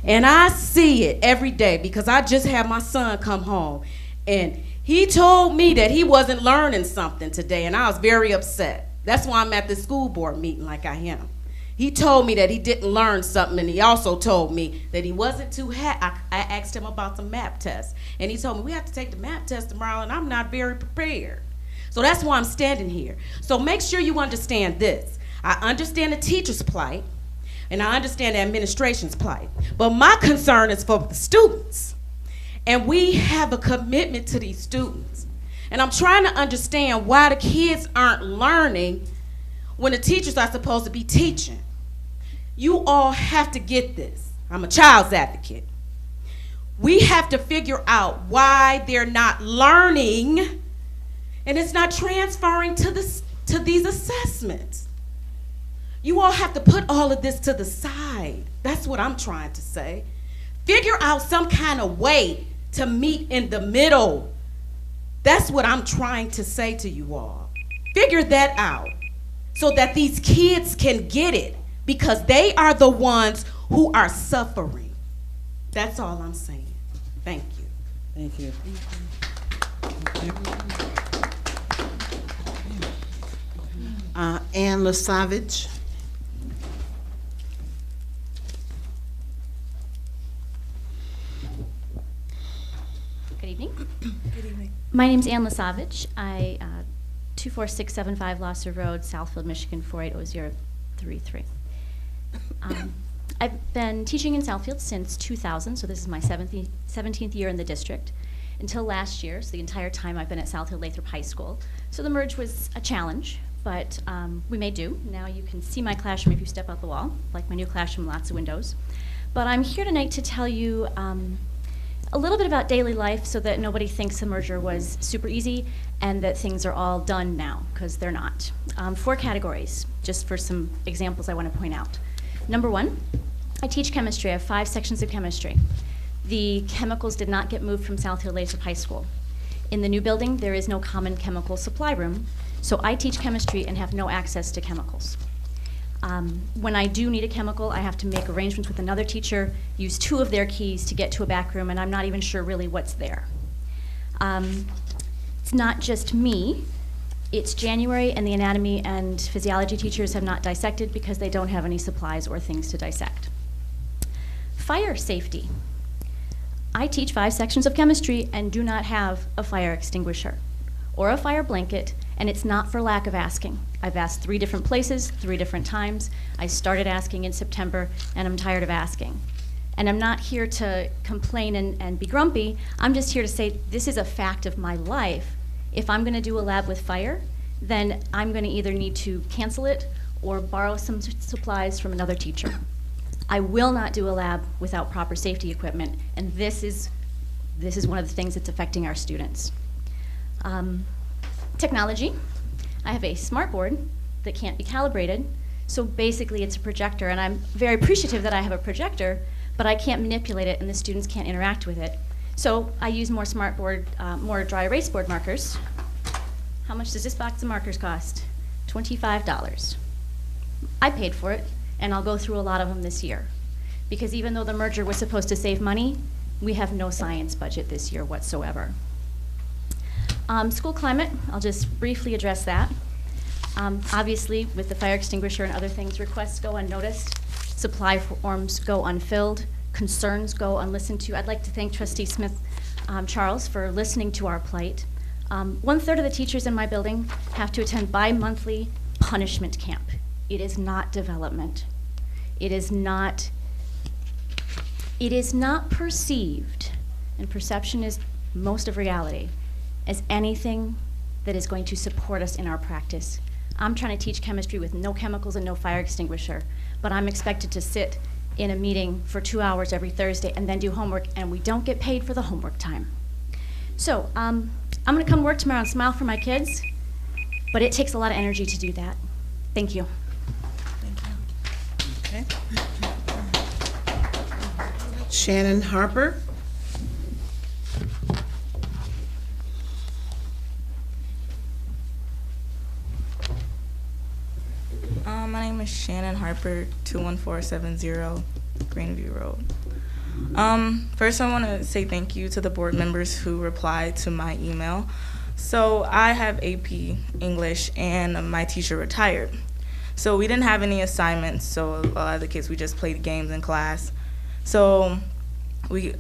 And I see it every day because I just had my son come home and he told me that he wasn't learning something today, and I was very upset. That's why I'm at the school board meeting like I am. He told me that he didn't learn something, and he also told me that he wasn't too I asked him about some map tests, and he told me we have to take the map test tomorrow, and I'm not very prepared. So that's why I'm standing here. So make sure you understand this. I understand the teacher's plight, and I understand the administration's plight, but my concern is for the students. And we have a commitment to these students. And I'm trying to understand why the kids aren't learning when the teachers are supposed to be teaching. You all have to get this. I'm a child's advocate. We have to figure out why they're not learning and it's not transferring to these assessments. You all have to put all of this to the side. That's what I'm trying to say. Figure out some kind of way to meet in the middle. That's what I'm trying to say to you all. Figure that out so that these kids can get it because they are the ones who are suffering. That's all I'm saying. Thank you. Thank you. Ann Lasavage. Good evening. Good evening. My name's Ann Lasavage. I 24675 Losser Road, Southfield, Michigan 48033. I've been teaching in Southfield since 2000, so this is my 17th year in the district. Until last year, so the entire time I've been at Southfield Lathrop High School. So the merge was a challenge, but we made do. Now you can see my classroom if you step out the wall, like my new classroom, lots of windows. But I'm here tonight to tell you a little bit about daily life so that nobody thinks the merger was super easy and that things are all done now, because they're not. 4 categories, just for some examples I want to point out. Number 1, I teach chemistry. I have 5 sections of chemistry. The chemicals did not get moved from Southfield Lathrop High School. In the new building, there is no common chemical supply room, so I teach chemistry and have no access to chemicals. When I do need a chemical, I have to make arrangements with another teacher, use 2 of their keys to get to a back room, and I'm not even sure really what's there. It's not just me. It's January, and the anatomy and physiology teachers have not dissected because they don't have any supplies or things to dissect. Fire safety. I teach 5 sections of chemistry and do not have a fire extinguisher or a fire blanket, and it's not for lack of asking. I've asked 3 different places, 3 different times. I started asking in September, and I'm tired of asking. And I'm not here to complain and be grumpy. I'm just here to say this is a fact of my life. If I'm going to do a lab with fire, then I'm going to either need to cancel it or borrow some supplies from another teacher. I will not do a lab without proper safety equipment, and this is one of the things that's affecting our students. Technology. I have a smart board that can't be calibrated, so basically it's a projector, and I'm very appreciative that I have a projector, but I can't manipulate it and the students can't interact with it. So I use more more dry erase board markers. How much does this box of markers cost? $25. I paid for it, and I'll go through a lot of them this year. Because even though the merger was supposed to save money, we have no science budget this year whatsoever. School climate, I'll just briefly address that. Obviously, with the fire extinguisher and other things, requests go unnoticed, supply forms go unfilled, concerns go unlistened to. I'd like to thank Trustee Smith Charles for listening to our plight. 1/3 of the teachers in my building have to attend bi-monthly punishment camp. It is not development. It is not perceived, and perception is most of reality, as anything that is going to support us in our practice. I'm trying to teach chemistry with no chemicals and no fire extinguisher, but I'm expected to sit in a meeting for 2 hours every Thursday and then do homework, and we don't get paid for the homework time. So I'm gonna come work tomorrow and smile for my kids, but it takes a lot of energy to do that. Thank you. Okay. Shannon Harper. My name is Shannon Harper, 21470 Greenview Road. First, I want to say thank you to the board members who replied to my email. So I have AP English, and my teacher retired. So we didn't have any assignments, so a lot of the kids, we just played games in class. So me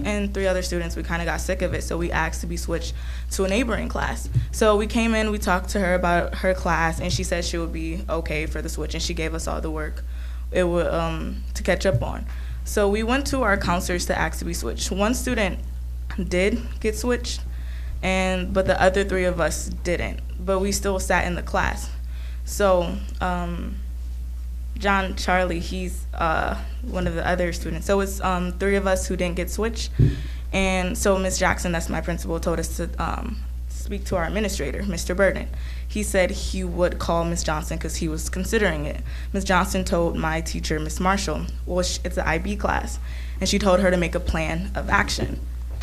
and 3 other students, we kind of got sick of it, so we asked to be switched to a neighboring class. So we came in, we talked to her about her class, and she said she would be okay for the switch, and she gave us all the work it would to catch up on. So we went to our counselors to ask to be switched. One student did get switched, but the other 3 of us didn't, but we still sat in the class. So John Charlie, he's one of the other students. So it's 3 of us who didn't get switched. And so Ms. Jackson, that's my principal, told us to speak to our administrator, Mr. Burden. He said he would call Ms. Johnson because he was considering it. Ms. Johnson told my teacher, Ms. Marshall, well, it's an IB class, and she told her to make a plan of action.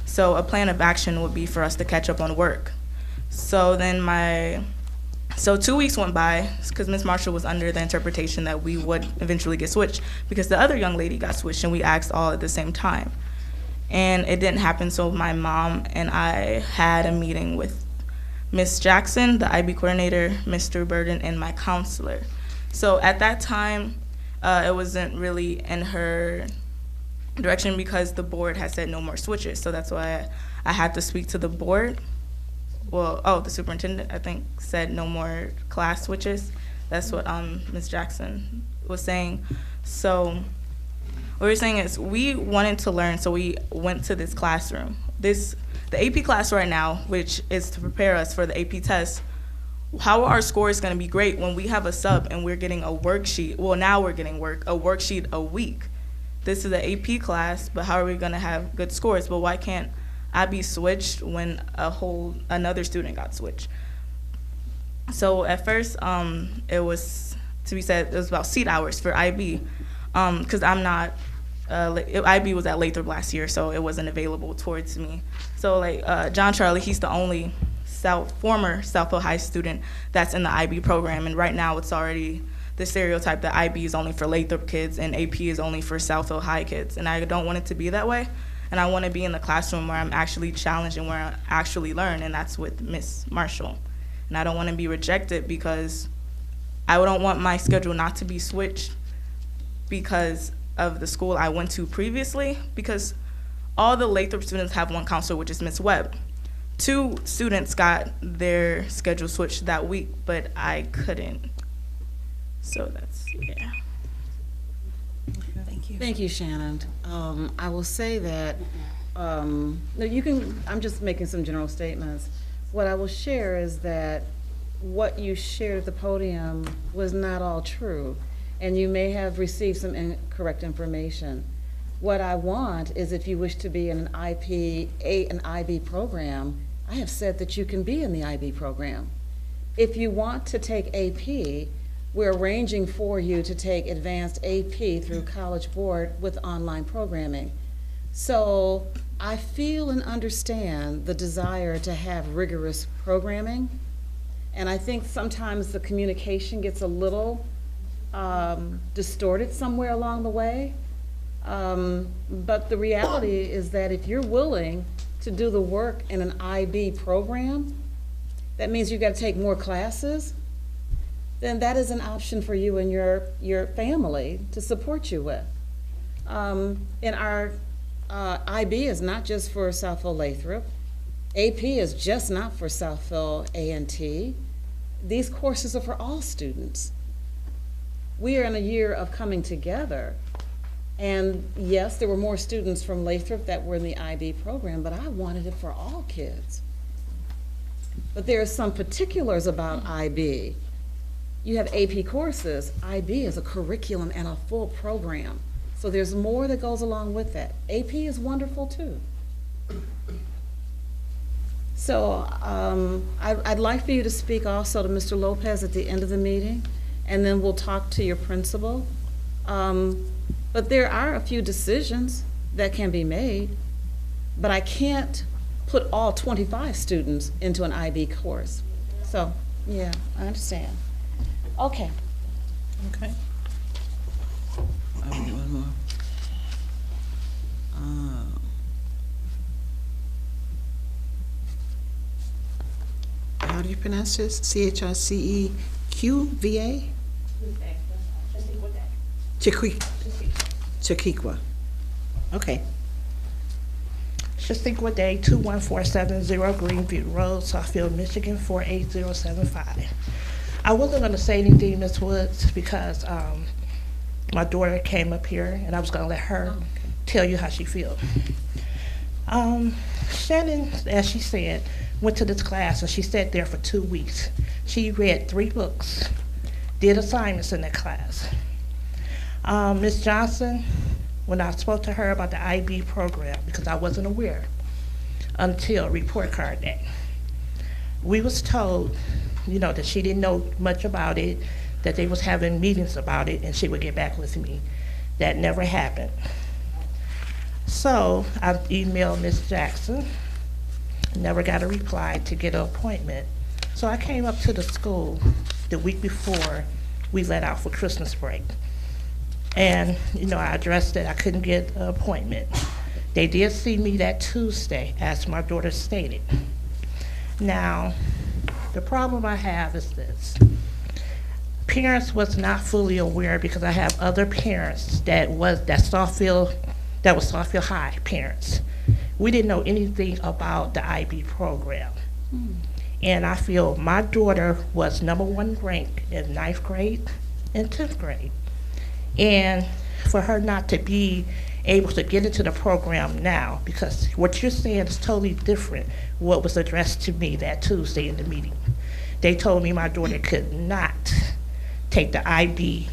So a plan of action would be for us to catch up on work. So then So 2 weeks went by because Ms. Marshall was under the interpretation that we would eventually get switched because the other young lady got switched and we asked all at the same time. And it didn't happen, so my mom and I had a meeting with Ms. Jackson, the IB coordinator, Mr. Burden, and my counselor. So at that time, it wasn't really in her direction because the board had said no more switches. So that's why I had to speak to the board. The superintendent, I think, said no more class switches. That's what Ms. Jackson was saying. So what we're saying is we wanted to learn, so we went to this classroom. The AP class right now, which is to prepare us for the AP test, how are our scores going to be great when we have a sub and we're getting a worksheet? Well, now we're getting a worksheet a week. This is an AP class, but how are we going to have good scores? But why can't I be switched when another student got switched? So at first, it was about seat hours for IB, because I'm not. IB was at Lathrop last year, so it wasn't available towards me. So John Charlie, he's the only former Southfield High student that's in the IB program, and right now it's already the stereotype that IB is only for Lathrop kids and AP is only for Southfield High kids, and I don't want it to be that way. And I want to be in the classroom where I'm actually challenged and where I actually learn, and that's with Ms. Marshall. And I don't want to be rejected because I don't want my schedule not to be switched because of the school I went to previously, because all the Lathrop students have one counselor, which is Ms. Webb. 2 students got their schedule switched that week, but I couldn't. So that's, yeah. Thank you, Shannon. I will say that, I'm just making some general statements. What I will share is that what you shared at the podium was not all true, and you may have received some incorrect information. What I want is if you wish to be in an IB program, I have said that you can be in the IB program. If you want to take AP, we're arranging for you to take advanced AP through College Board with online programming. So I feel and understand the desire to have rigorous programming, and I think sometimes the communication gets a little distorted somewhere along the way. But the reality is that if you're willing to do the work in an IB program, that means you've got to take more classes, then that is an option for you and your family to support you with. And our IB is not just for Southfield Lathrop. AP is just not for Southfield A&T. These courses are for all students. We are in a year of coming together. And yes, there were more students from Lathrop that were in the IB program, but I wanted it for all kids. But there are some particulars about IB. You have AP courses. IB is a curriculum and a full program. So there's more that goes along with that. AP is wonderful too. So I'd like for you to speak also to Mr. Lopez at the end of the meeting, and then we'll talk to your principal. But there are a few decisions that can be made, but I can't put all 25 students into an IB course. So, yeah, I understand. Okay. Okay. I'll do one more. How do you pronounce this? CHRCEQVA? Chiquigua. Okay. Shastikwa Day, 21470 Greenview Road, Southfield, Michigan, 48075. I wasn't going to say anything, Ms. Woods, because my daughter came up here, and I was going to let her tell you how she feels. Shannon, as she said, went to this class, and she sat there for 2 weeks. She read 3 books, did assignments in that class. Ms. Johnson, when I spoke to her about the IB program, because I wasn't aware until report card day, we was told, that she didn't know much about it, that they was having meetings about it, and she would get back with me. That never happened. So I emailed Ms. Jackson, never got a reply to get an appointment. So I came up to the school the week before we let out for Christmas break. And, I addressed that I couldn't get an appointment. They did see me that Tuesday, as my daughter stated. Now, the problem I have is this. Parents was not fully aware, because I have other parents that was Southfield High parents. We didn't know anything about the IB program. And I feel my daughter was #1 ranked in 9th grade and 10th grade. And for her not to be able to get into the program now, because what you're saying is totally different what was addressed to me that Tuesday in the meeting. They told me my daughter could not take the IB,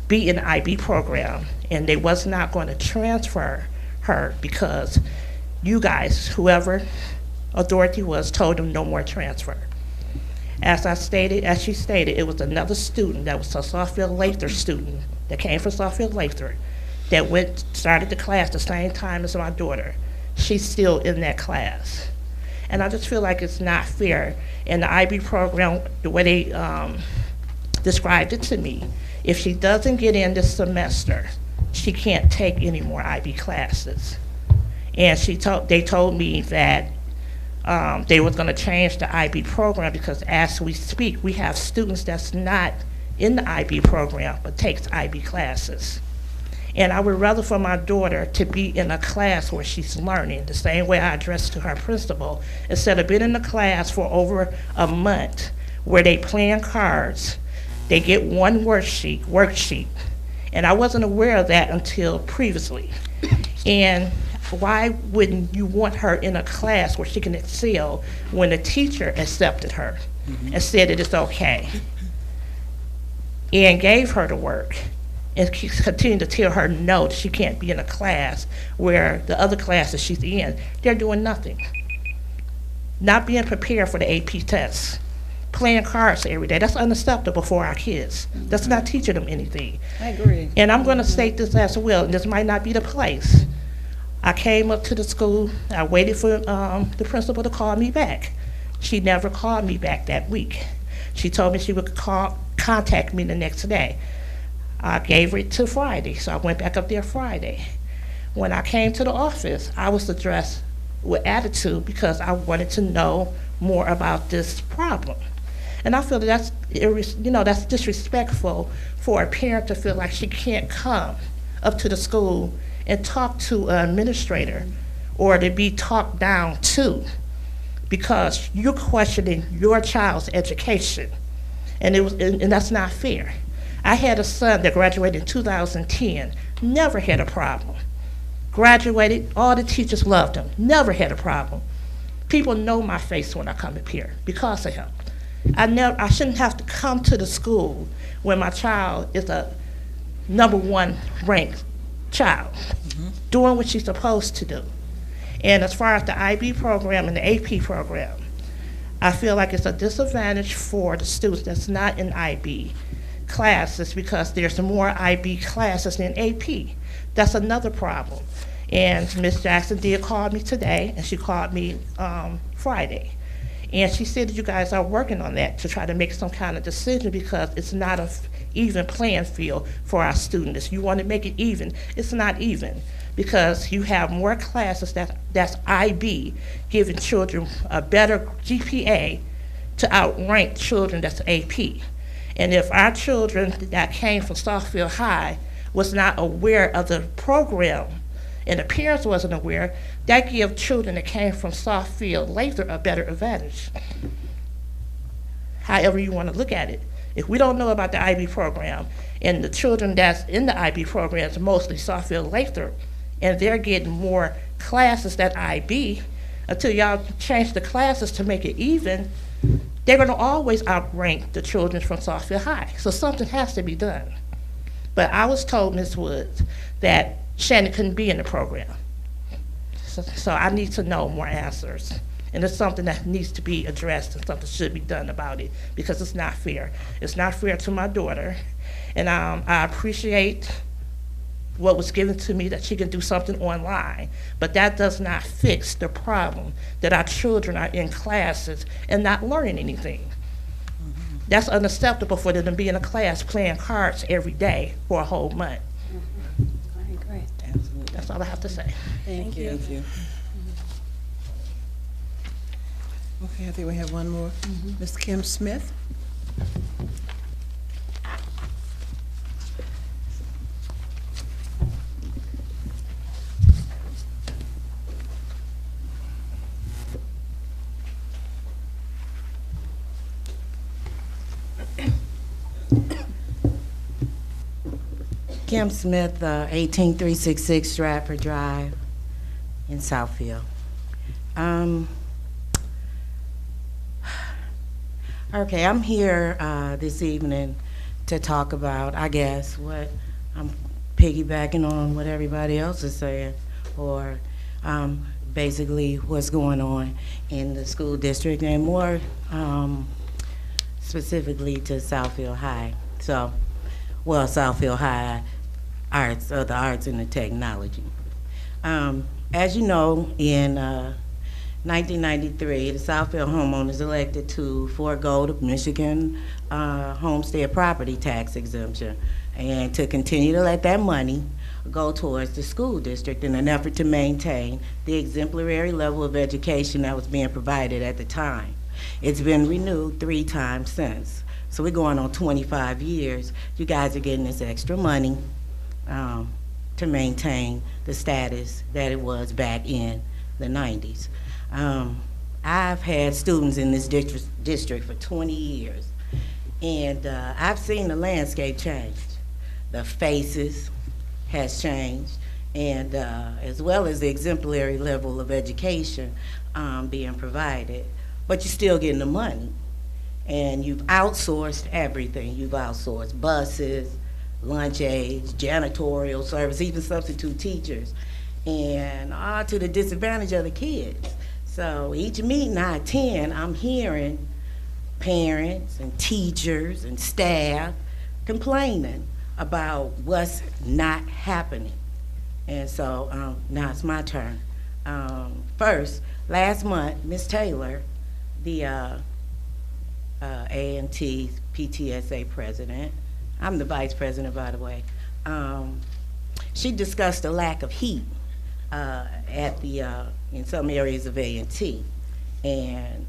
be in the IB program, and they was not going to transfer her because you guys, whoever authority was, told them no more transfer. As she stated, it was another student that was a Southfield Lather student that came from Southfield Lather that started the class the same time as my daughter. She's still in that class. And I just feel like it's not fair. In the IB program, the way they described it to me, if she doesn't get in this semester, she can't take any more IB classes. And they told me that they were going to change the IB program, because as we speak, we have students that's not in the IB program but takes IB classes. And I would rather for my daughter to be in a class where she's learning, the same way I addressed to her principal, instead of being in the class for over a month where they playing cards, they get one worksheet. And I wasn't aware of that until previously. And why wouldn't you want her in a class where she can excel when the teacher accepted her and said that it's okay and gave her the work, and continued to tell her no, she can't be in a class where the other classes she's in, they're doing nothing. Not being prepared for the AP tests, playing cards every day. That's unacceptable for our kids. That's not teaching them anything. I agree. And I'm going to state this as well, and this might not be the place. I came up to the school, I waited for the principal to call me back. She never called me back that week. She told me she would contact me the next day. I gave it to Friday, so I went back up there Friday. When I came to the office, I was addressed with attitude because I wanted to know more about this problem. And I feel that's disrespectful for a parent to feel like she can't come up to the school and talk to an administrator or to be talked down to because you're questioning your child's education. And that's not fair. I had a son that graduated in 2010, never had a problem. Graduated, all the teachers loved him, never had a problem. People know my face when I come up here because of him. I shouldn't have to come to the school when my child is a #1 ranked child, doing what she's supposed to do. And as far as the IB program and the AP program, I feel like it's a disadvantage for the students that's not in IB classes because there's more IB classes than AP. That's another problem. And Ms. Jackson did call me today, and she called me Friday. And she said that you guys are working on that to try to make some kind of decision because it's not a even playing field for our students. You want to make it even, it's not even because you have more classes that's IB, giving children a better GPA to outrank children that's AP. And if our children that came from Southfield High was not aware of the program and the parents wasn't aware, that gives children that came from Southfield later a better advantage. However you want to look at it. If we don't know about the IB program, and the children that's in the IB program is mostly Southfield Lathrop, and they're getting more classes than IB, until y'all change the classes to make it even, they're going to always outrank the children from Southfield High. So something has to be done. But I was told, Ms. Woods, that Shannon couldn't be in the program. So I need to know more answers. And it's something that needs to be addressed and something should be done about it because it's not fair. It's not fair to my daughter. And I appreciate what was given to me that she can do something online, but that does not fix the problem that our children are in classes and not learning anything. Mm-hmm. That's unacceptable for them to be in a class playing cards every day for a whole month. Mm-hmm. I agree. Absolutely. That's all I have to say. Thank you. Thank you. Okay, I think we have one more. Ms. Kim Smith. Kim Smith, 18366 Stratford Drive in Southfield. Okay, I'm here this evening to talk about, I guess, what I'm piggybacking on what everybody else is saying, or basically what's going on in the school district, and more specifically to Southfield High. So, well, Southfield High Arts, the arts and the technology. As you know, in 1993, the Southfield homeowners elected to forego the Michigan homestead property tax exemption and to continue to let that money go towards the school district in an effort to maintain the exemplary level of education that was being provided at the time. It's been renewed 3 times since. So we're going on 25 years. You guys are getting this extra money to maintain the status that it was back in the 90s. I've had students in this district for 20 years, and I've seen the landscape change. The faces has changed, and as well as the exemplary level of education being provided, but you're still getting the money. And you've outsourced everything. You've outsourced buses, lunch aides, janitorial service, even substitute teachers, and all to the disadvantage of the kids. So each meeting I attend, I'm hearing parents and teachers and staff complaining about what's not happening. And so now it's my turn. First, last month, Ms. Taylor, the A&T PTSA president, I'm the vice president, by the way, she discussed the lack of heat at the in some areas of A&T, and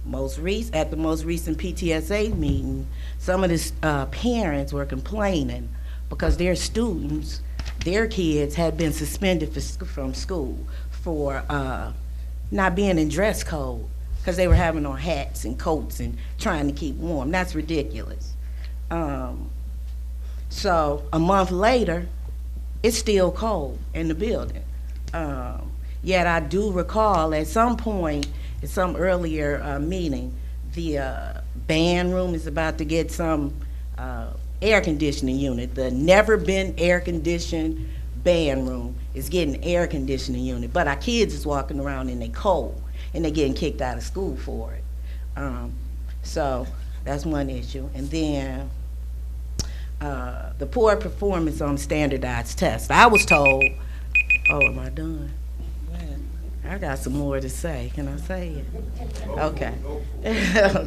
at the most recent PTSA meeting, some of the parents were complaining because their students, their kids had been suspended from school for not being in dress code because they were having on hats and coats and trying to keep warm. That's ridiculous. So a month later, it's still cold in the building. Yet I do recall at some point, in some earlier meeting, the band room is about to get some air conditioning unit. The never been air conditioned band room is getting air conditioning unit, but our kids is walking around in they cold and they're getting kicked out of school for it. So that's one issue. And then the poor performance on standardized tests. I was told, oh, am I done? I got some more to say. Can I say it? Okay.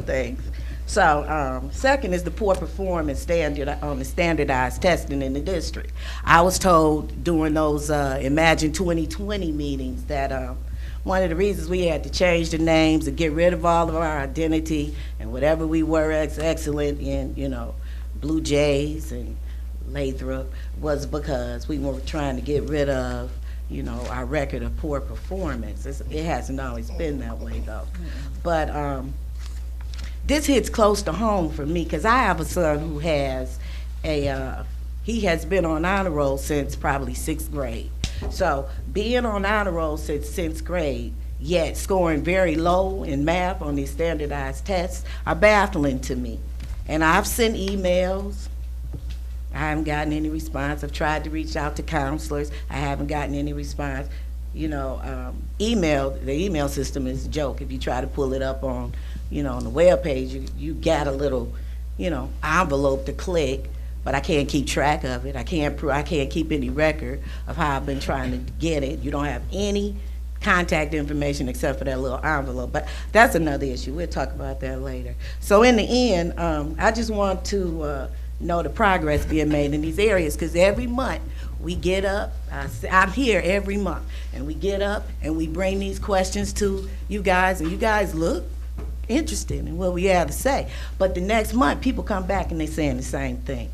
Thanks. So, second is the poor performance standard on the standardized testing in the district. I was told during those Imagine 2020 meetings that one of the reasons we had to change the names and get rid of all of our identity and whatever we were excellent in, you know, Blue Jays and Lathrop, was because we were trying to get rid of, you know, our record of poor performance. It hasn't always been that way, though. But this hits close to home for me because I have a son who has he has been on honor roll since probably 6th grade. So being on honor roll since 6th grade, yet scoring very low in math on these standardized tests are baffling to me. And I've sent emails. I haven't gotten any response. I've tried to reach out to counselors. I haven't gotten any response. You know, the email system is a joke. If you try to pull it up on, you know, on the web page, you got a little, you know, envelope to click, but I can't keep track of it. I can't keep any record of how I've been trying to get it. You don't have any contact information except for that little envelope, but that's another issue. We'll talk about that later. So in the end, I just want to know the progress being made in these areas, because every month we get up, I'm here every month, and we get up and we bring these questions to you guys, and you guys look interested in what we have to say. But the next month, people come back and they're saying the same thing.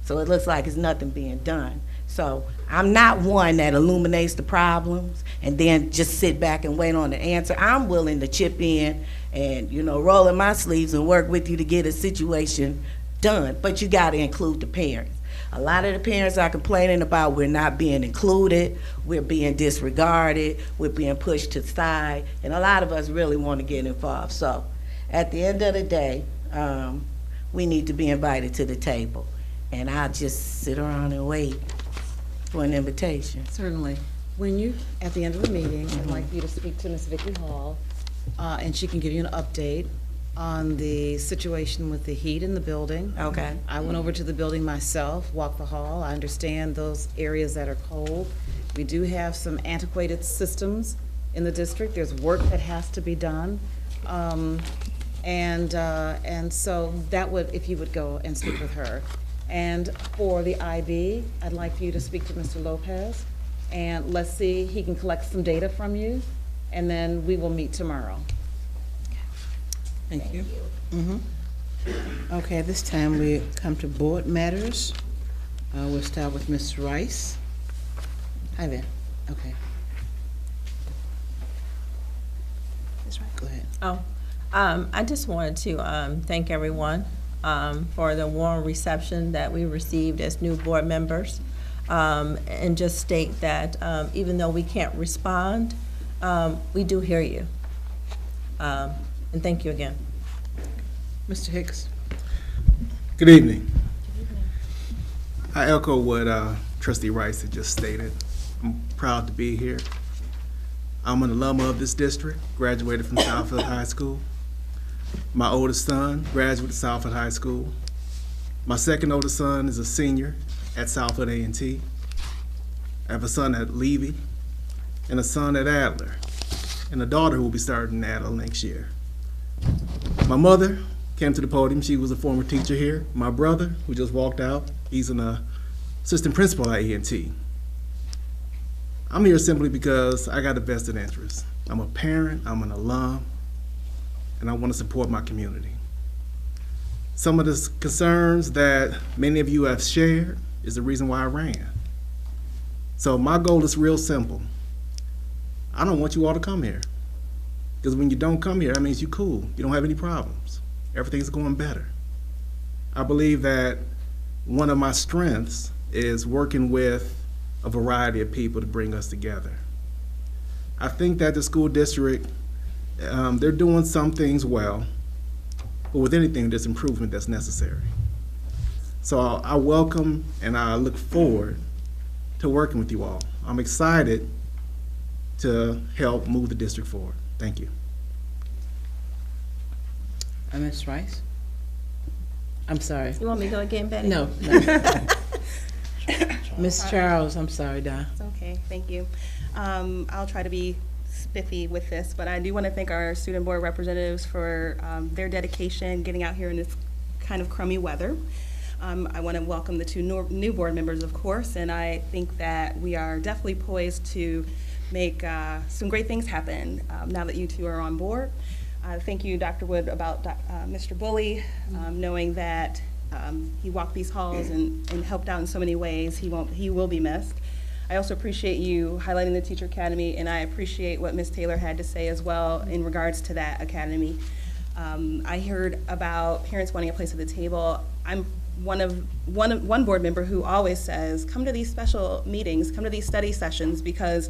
So it looks like it's nothing being done. So I'm not one that illuminates the problems and then just sit back and wait on the answer. I'm willing to chip in and, you know, roll in my sleeves and work with you to get a situation done. But you got to include the parents. A lot of the parents are complaining about we're not being included, we're being disregarded, we're being pushed to the side, and a lot of us really want to get involved. So at the end of the day, we need to be invited to the table. And I'll just sit around and wait for an invitation. Certainly. When you, at the end of the meeting, I'd like you to speak to Ms. Vicki Hall, and she can give you an update on the situation with the heat in the building. Okay. I went over to the building myself, walked the hall. I understand those areas that are cold. We do have some antiquated systems in the district. There's work that has to be done. And so that would, if you would go and speak with her. And for the IB, I'd like for you to speak to Mr. Lopez, and let's see, he can collect some data from you, and then we will meet tomorrow. Thank you. Okay, this time we come to board matters. We'll start with Ms. Rice. Hi there. Okay. Ms. Rice, go ahead. I just wanted to thank everyone for the warm reception that we received as new board members, and just state that even though we can't respond, we do hear you. And thank you again. Mr. Hicks. Good evening. I echo what Trustee Rice had just stated. I'm proud to be here. I'm an alum of this district, graduated from Southfield High School. My oldest son graduated Southfield High School. My second oldest son is a senior at Southfield A&T. I have a son at Levy and a son at Adler, and a daughter who will be starting Adler next year. My mother came to the podium. She was a former teacher here. My brother, who just walked out, he's an assistant principal at A&T. I'm here simply because I got a vested interest. I'm a parent, I'm an alum, and I want to support my community. Some of the concerns that many of you have shared is the reason why I ran. So my goal is real simple. I don't want you all to come here. Because when you don't come here, that means you're cool. You don't have any problems. Everything's going better. I believe that one of my strengths is working with a variety of people to bring us together. I think that the school district, they're doing some things well, but with anything, there's improvement that's necessary. So I welcome and I look forward to working with you all. I'm excited to help move the district forward. Thank you. Ms. Rice. I'm sorry. You want me to go again, Betty? No. Ms. Charles, I'm sorry, Don. It's okay, thank you. I'll try to be spiffy with this, but I do want to thank our student board representatives for their dedication getting out here in this kind of crummy weather. I want to welcome the two new board members, of course, and I think that we are definitely poised to make some great things happen now that you two are on board. Thank you, Dr. Wood, about Mr. Bully, knowing that he walked these halls and helped out in so many ways. He will be missed. I also appreciate you highlighting the Teacher Academy, and I appreciate what Ms. Taylor had to say as well in regards to that academy. I heard about parents wanting a place at the table. I'm one board member who always says, come to these special meetings, come to these study sessions, because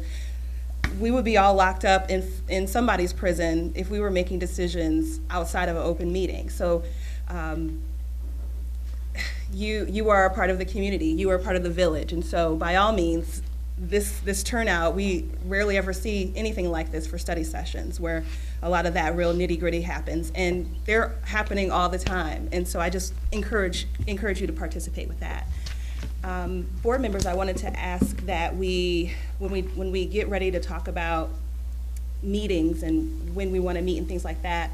we would be all locked up in somebody's prison if we were making decisions outside of an open meeting. So you are a part of the community, you are a part of the village, and so by all means, this turnout, we rarely ever see anything like this for study sessions where a lot of that real nitty-gritty happens, and they're happening all the time, and so I just encourage you to participate with that. Board members, I wanted to ask that when we get ready to talk about meetings and when we want to meet and things like that,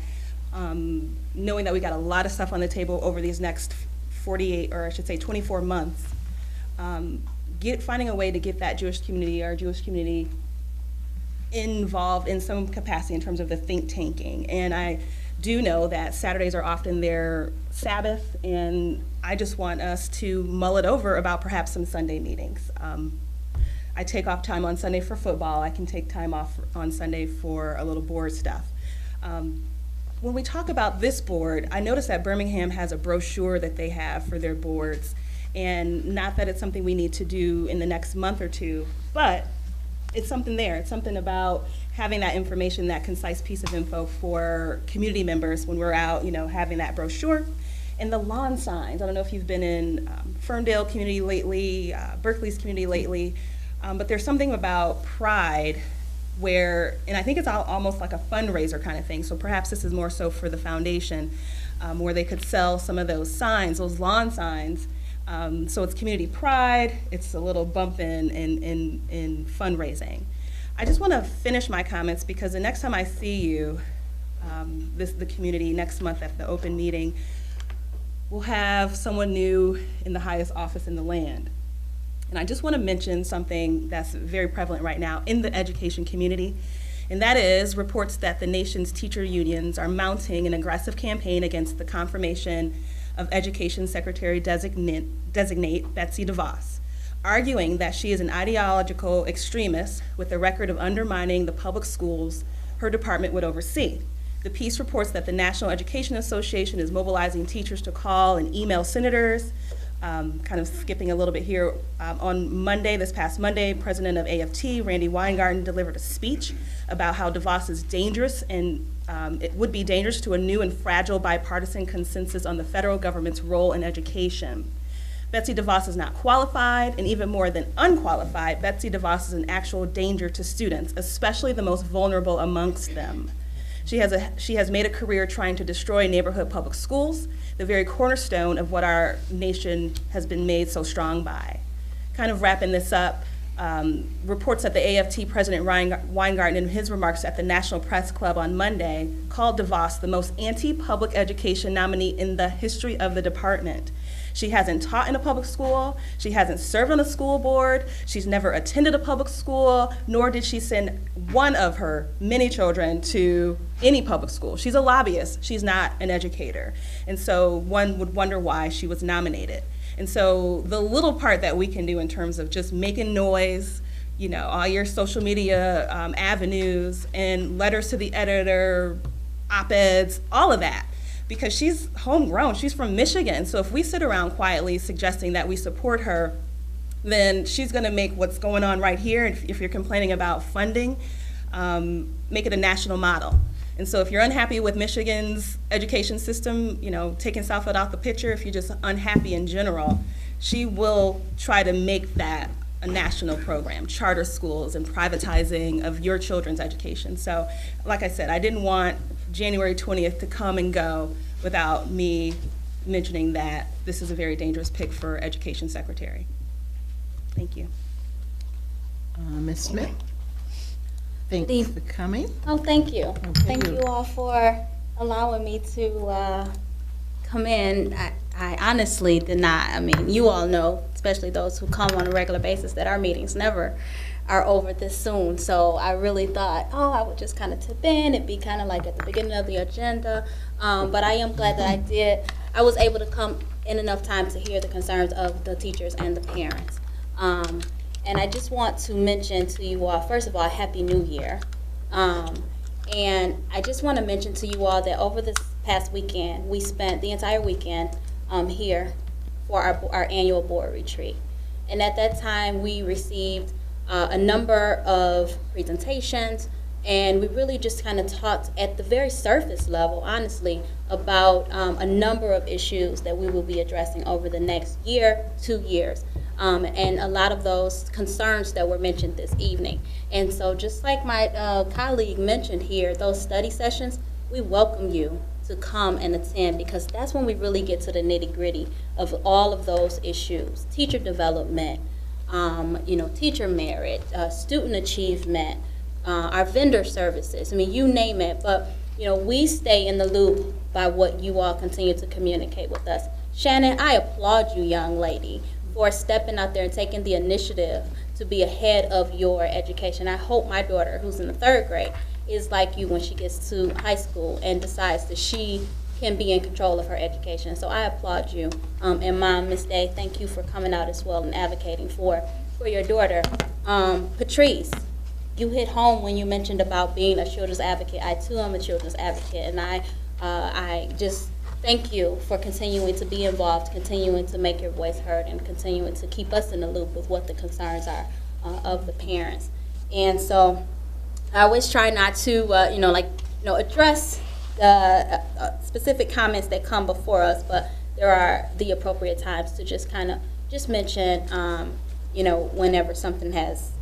knowing that we got a lot of stuff on the table over these next 48, or I should say 24 months, finding a way to get that Jewish community, our Jewish community, involved in some capacity in terms of the think tanking. And I do know that Saturdays are often their Sabbath, and I just want us to mull it over about perhaps some Sunday meetings. I take off time on Sunday for football. I can take time off on Sunday for a little board stuff. When we talk about this board, I noticed that Birmingham has a brochure that they have for their boards, and not that it's something we need to do in the next month or two, but it's something there. It's something about having that information, that concise piece of info for community members when we're out, having that brochure. And the lawn signs, I don't know if you've been in Ferndale community lately, Berkeley's community lately, but there's something about Pride where, and I think it's almost like a fundraiser kind of thing, so perhaps this is more so for the foundation, where they could sell some of those signs, those lawn signs. So it's community pride, it's a little bump in fundraising. I just want to finish my comments because the next time I see you, the community, next month at the open meeting, we'll have someone new in the highest office in the land. And I just want to mention something that's very prevalent right now in the education community, and that is reports that the nation's teacher unions are mounting an aggressive campaign against the confirmation of Education Secretary Designate Betsy DeVos, arguing that she is an ideological extremist with a record of undermining the public schools her department would oversee. The piece reports that the National Education Association is mobilizing teachers to call and email senators. Kind of skipping a little bit here, on Monday, this past Monday, President of AFT, Randy Weingarten, delivered a speech about how DeVos is dangerous and it would be dangerous to a new and fragile bipartisan consensus on the federal government's role in education. Betsy DeVos is not qualified, and even more than unqualified, Betsy DeVos is an actual danger to students, especially the most vulnerable amongst them. She has made a career trying to destroy neighborhood public schools, the very cornerstone of what our nation has been made so strong by. Kind of wrapping this up, reports that the AFT President Weingarten, in his remarks at the National Press Club on Monday, called DeVos the most anti-public education nominee in the history of the department. She hasn't taught in a public school, she hasn't served on a school board, she's never attended a public school, nor did she send one of her many children to any public school. She's a lobbyist, she's not an educator. And so one would wonder why she was nominated. And so the little part that we can do in terms of just making noise, all your social media avenues and letters to the editor, op-eds, all of that. Because she's homegrown, she's from Michigan. So if we sit around quietly suggesting that we support her, then she's gonna make what's going on right here, if you're complaining about funding, make it a national model. And so if you're unhappy with Michigan's education system, taking Southfield out the picture, if you're just unhappy in general, she will try to make that a national program, charter schools and privatizing of your children's education. So like I said, I didn't want January 20th to come and go without me mentioning that this is a very dangerous pick for education secretary. Thank you. Ms. Smith? Thanks for coming. Oh, thank you. Okay. Thank you all for allowing me to come in. I honestly did not. I mean, you all know, especially those who come on a regular basis, that our meetings never are over this soon. So I really thought, oh, I would just kind of tip in. It'd be kind of like at the beginning of the agenda. But I am glad that I did. I was able to come in enough time to hear the concerns of the teachers and the parents. And I just want to mention to you all, first of all, Happy New Year. And I just want to mention to you all that over this past weekend, we spent the entire weekend here for our annual board retreat. And at that time, we received a number of presentations, and we really just kind of talked at the very surface level, honestly, about a number of issues that we will be addressing over the next year, 2 years. And a lot of those concerns that were mentioned this evening. And so just like my colleague mentioned here, those study sessions, we welcome you to come and attend, because that's when we really get to the nitty-gritty of all of those issues. Teacher development, teacher merit, student achievement, our vendor services, I mean, you name it. But, we stay in the loop by what you all continue to communicate with us. Shannon, I applaud you, young lady, for stepping out there and taking the initiative to be ahead of your education. I hope my daughter, who's in the 3rd grade, is like you when she gets to high school and decides that she can be in control of her education. So I applaud you. And Mom, Miss Day, thank you for coming out as well and advocating for your daughter. Patrice, you hit home when you mentioned about being a children's advocate. I too am a children's advocate, and I just thank you for continuing to be involved, continuing to make your voice heard, and continuing to keep us in the loop with what the concerns are of the parents. And so I always try not to, address the specific comments that come before us, but there are the appropriate times to just kind of mention, whenever something has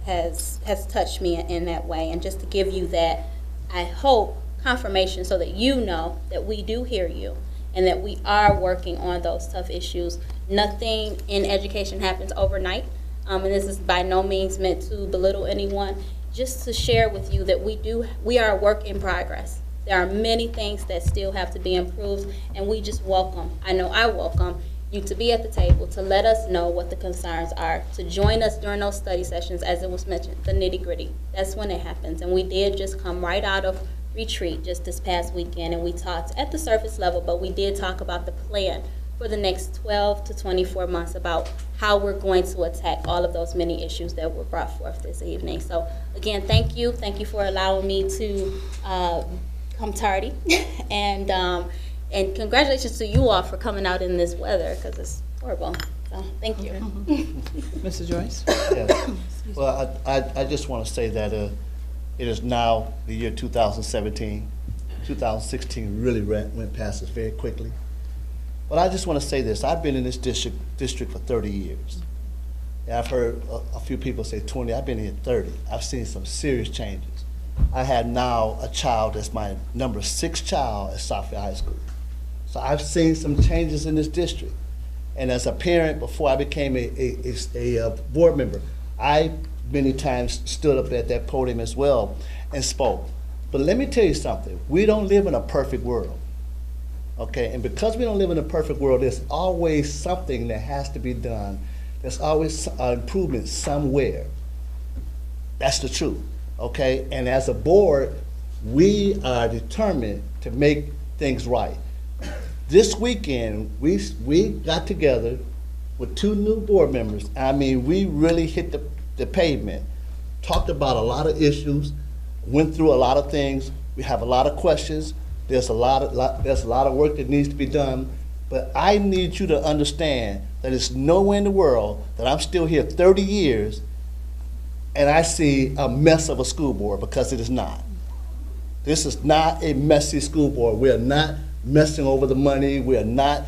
touched me in that way, and just to give you that, I hope, confirmation so that you know that we do hear you and that we are working on those tough issues. Nothing in education happens overnight, and this is by no means meant to belittle anyone, just to share with you that we are a work in progress. There are many things that still have to be improved, and we just welcome, I welcome you to be at the table, to let us know what the concerns are, to join us during those study sessions, as it was mentioned, the nitty-gritty. That's when it happens, and we did just come right out of retreat just this past weekend, and we talked at the surface level, but we did talk about the plan for the next 12 to 24 months about how we're going to attack all of those many issues that were brought forth this evening. So again, thank you for allowing me to come tardy, and congratulations to you all for coming out in this weather, because it's horrible. So thank you. Mr. Joyce? Yes. Well, I just want to say that it is now the year 2017. 2016 really went past us very quickly. But I just want to say this. I've been in this district for 30 years. And I've heard a few people say 20. I've been here 30. I've seen some serious changes. I have now a child that's my number 6 child at Southfield High School. So I've seen some changes in this district. And as a parent, before I became a board member, I many times stood up at that podium as well and spoke. But let me tell you something. We don't live in a perfect world. Okay, and because we don't live in a perfect world, there's always something that has to be done. There's always improvement somewhere. That's the truth, okay? And as a board, we are determined to make things right. This weekend, we got together with 2 new board members. I mean, we really hit the pavement, talked about a lot of issues, went through a lot of things. We have a lot of questions. There's a lot of work that needs to be done, but I need you to understand that it's nowhere in the world that I'm still here 30 years and I see a mess of a school board, because it is not. This is not a messy school board. We are not messing over the money. We are not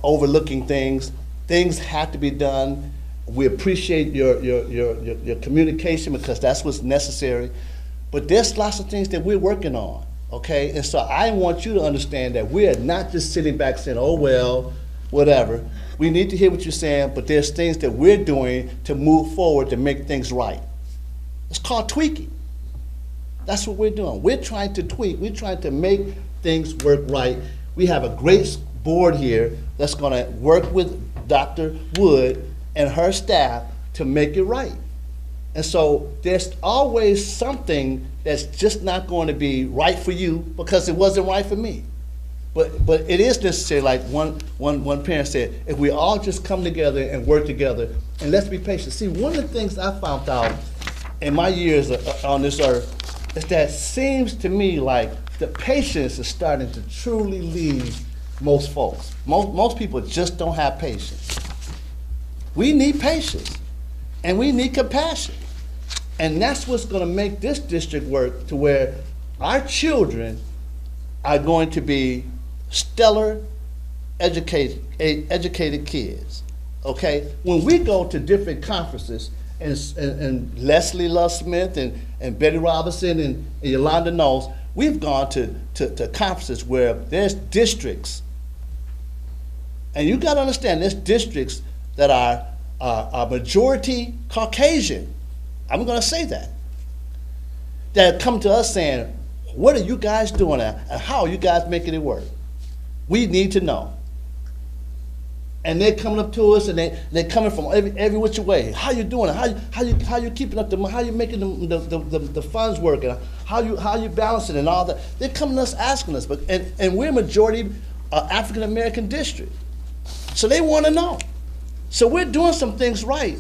overlooking things. Things have to be done. We appreciate your communication, because that's what's necessary. But there's lots of things that we're working on. Okay, and so I want you to understand that we are not just sitting back saying, oh, well, whatever. We need to hear what you're saying, but there's things that we're doing to move forward to make things right. It's called tweaking. That's what we're doing. We're trying to tweak. We're trying to make things work right. We have a great board here that's going to work with Dr. Wood and her staff to make it right. And so there's always something that's just not going to be right for you because it wasn't right for me. But it is necessary, like one parent said, if we all just come together and work together, and let's be patient. See, one of the things I found out in my years on this earth is that it seems to me like the patience is starting to truly leave most folks. Most people just don't have patience. We need patience, and we need compassion. And that's what's going to make this district work to where our children are going to be stellar, educated kids, okay? When we go to different conferences, and Leslie Love Smith and Betty Robinson and Yolanda knows, we've gone to conferences where there's districts, and you got to understand, there's districts that are majority Caucasian. I'm going to say that come to us saying, what are you guys doing and how are you guys making it work? We need to know. And they're coming up to us, and they're coming from every which way. How you doing it? How you keeping up how you making the funds work, and how you balancing and all that. They're coming to us asking us, and we're majority African American district, so they want to know. So we're doing some things right,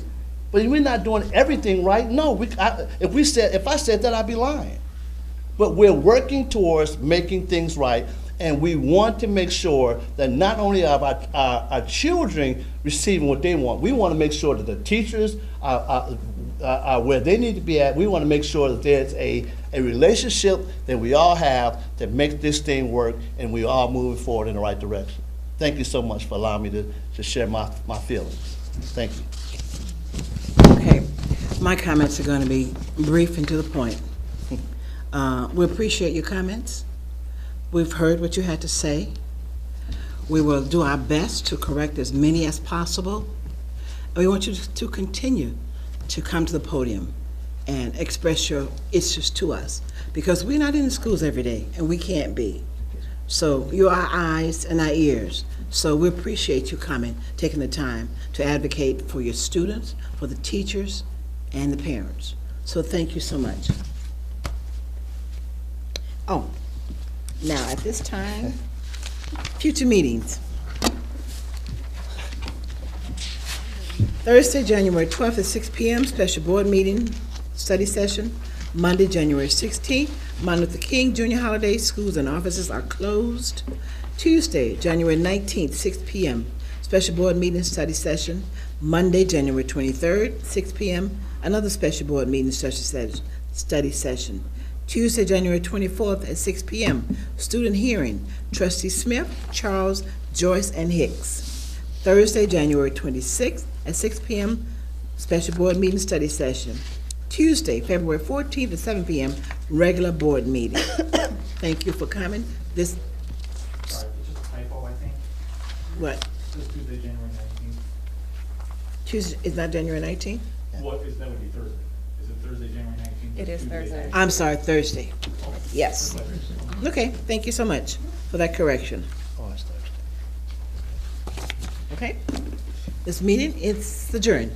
but we're not doing everything right. No, if I said that, I'd be lying. But we're working towards making things right. And we want to make sure that not only are our children receiving what they want, we want to make sure that the teachers are where they need to be at. We want to make sure that there's a relationship that we all have that makes this thing work, and we all moving forward in the right direction. Thank you so much for allowing me to share my feelings. Thank you. Okay, my comments are going to be brief and to the point. We appreciate your comments. We've heard what you had to say. We will do our best to correct as many as possible. And we want you to continue to come to the podium and express your issues to us, because we're not in the schools every day, and we can't be. So you're our eyes and our ears. So we appreciate you coming, taking the time to advocate for your students, for the teachers, and the parents. So thank you so much. Oh. Now, at this time, future meetings. Thursday, January 12th at 6 p.m., special board meeting, study session. Monday, January 16th, Martin Luther King Jr. holiday, schools and offices are closed. Tuesday, January 19th, 6 p.m., special board meeting, study session. Monday, January 23rd, 6 p.m., another special board meeting, study session. Tuesday, January 24th at 6 p.m., student hearing, Trustee Smith, Charles, Joyce, and Hicks. Thursday, January 26th at 6 p.m., special board meeting, study session. Tuesday, February 14th at 7 p.m., regular board meeting. Thank you for coming. This. Sorry, it's just a typo, I think. What? It's Tuesday, January 19th. Tuesday, is not January 19th? That would be Thursday. Is it Thursday, January 19th? It is Thursday. I'm sorry, Thursday. Yes. Okay, thank you so much for that correction. Oh, it's Thursday. Okay, this meeting is adjourned.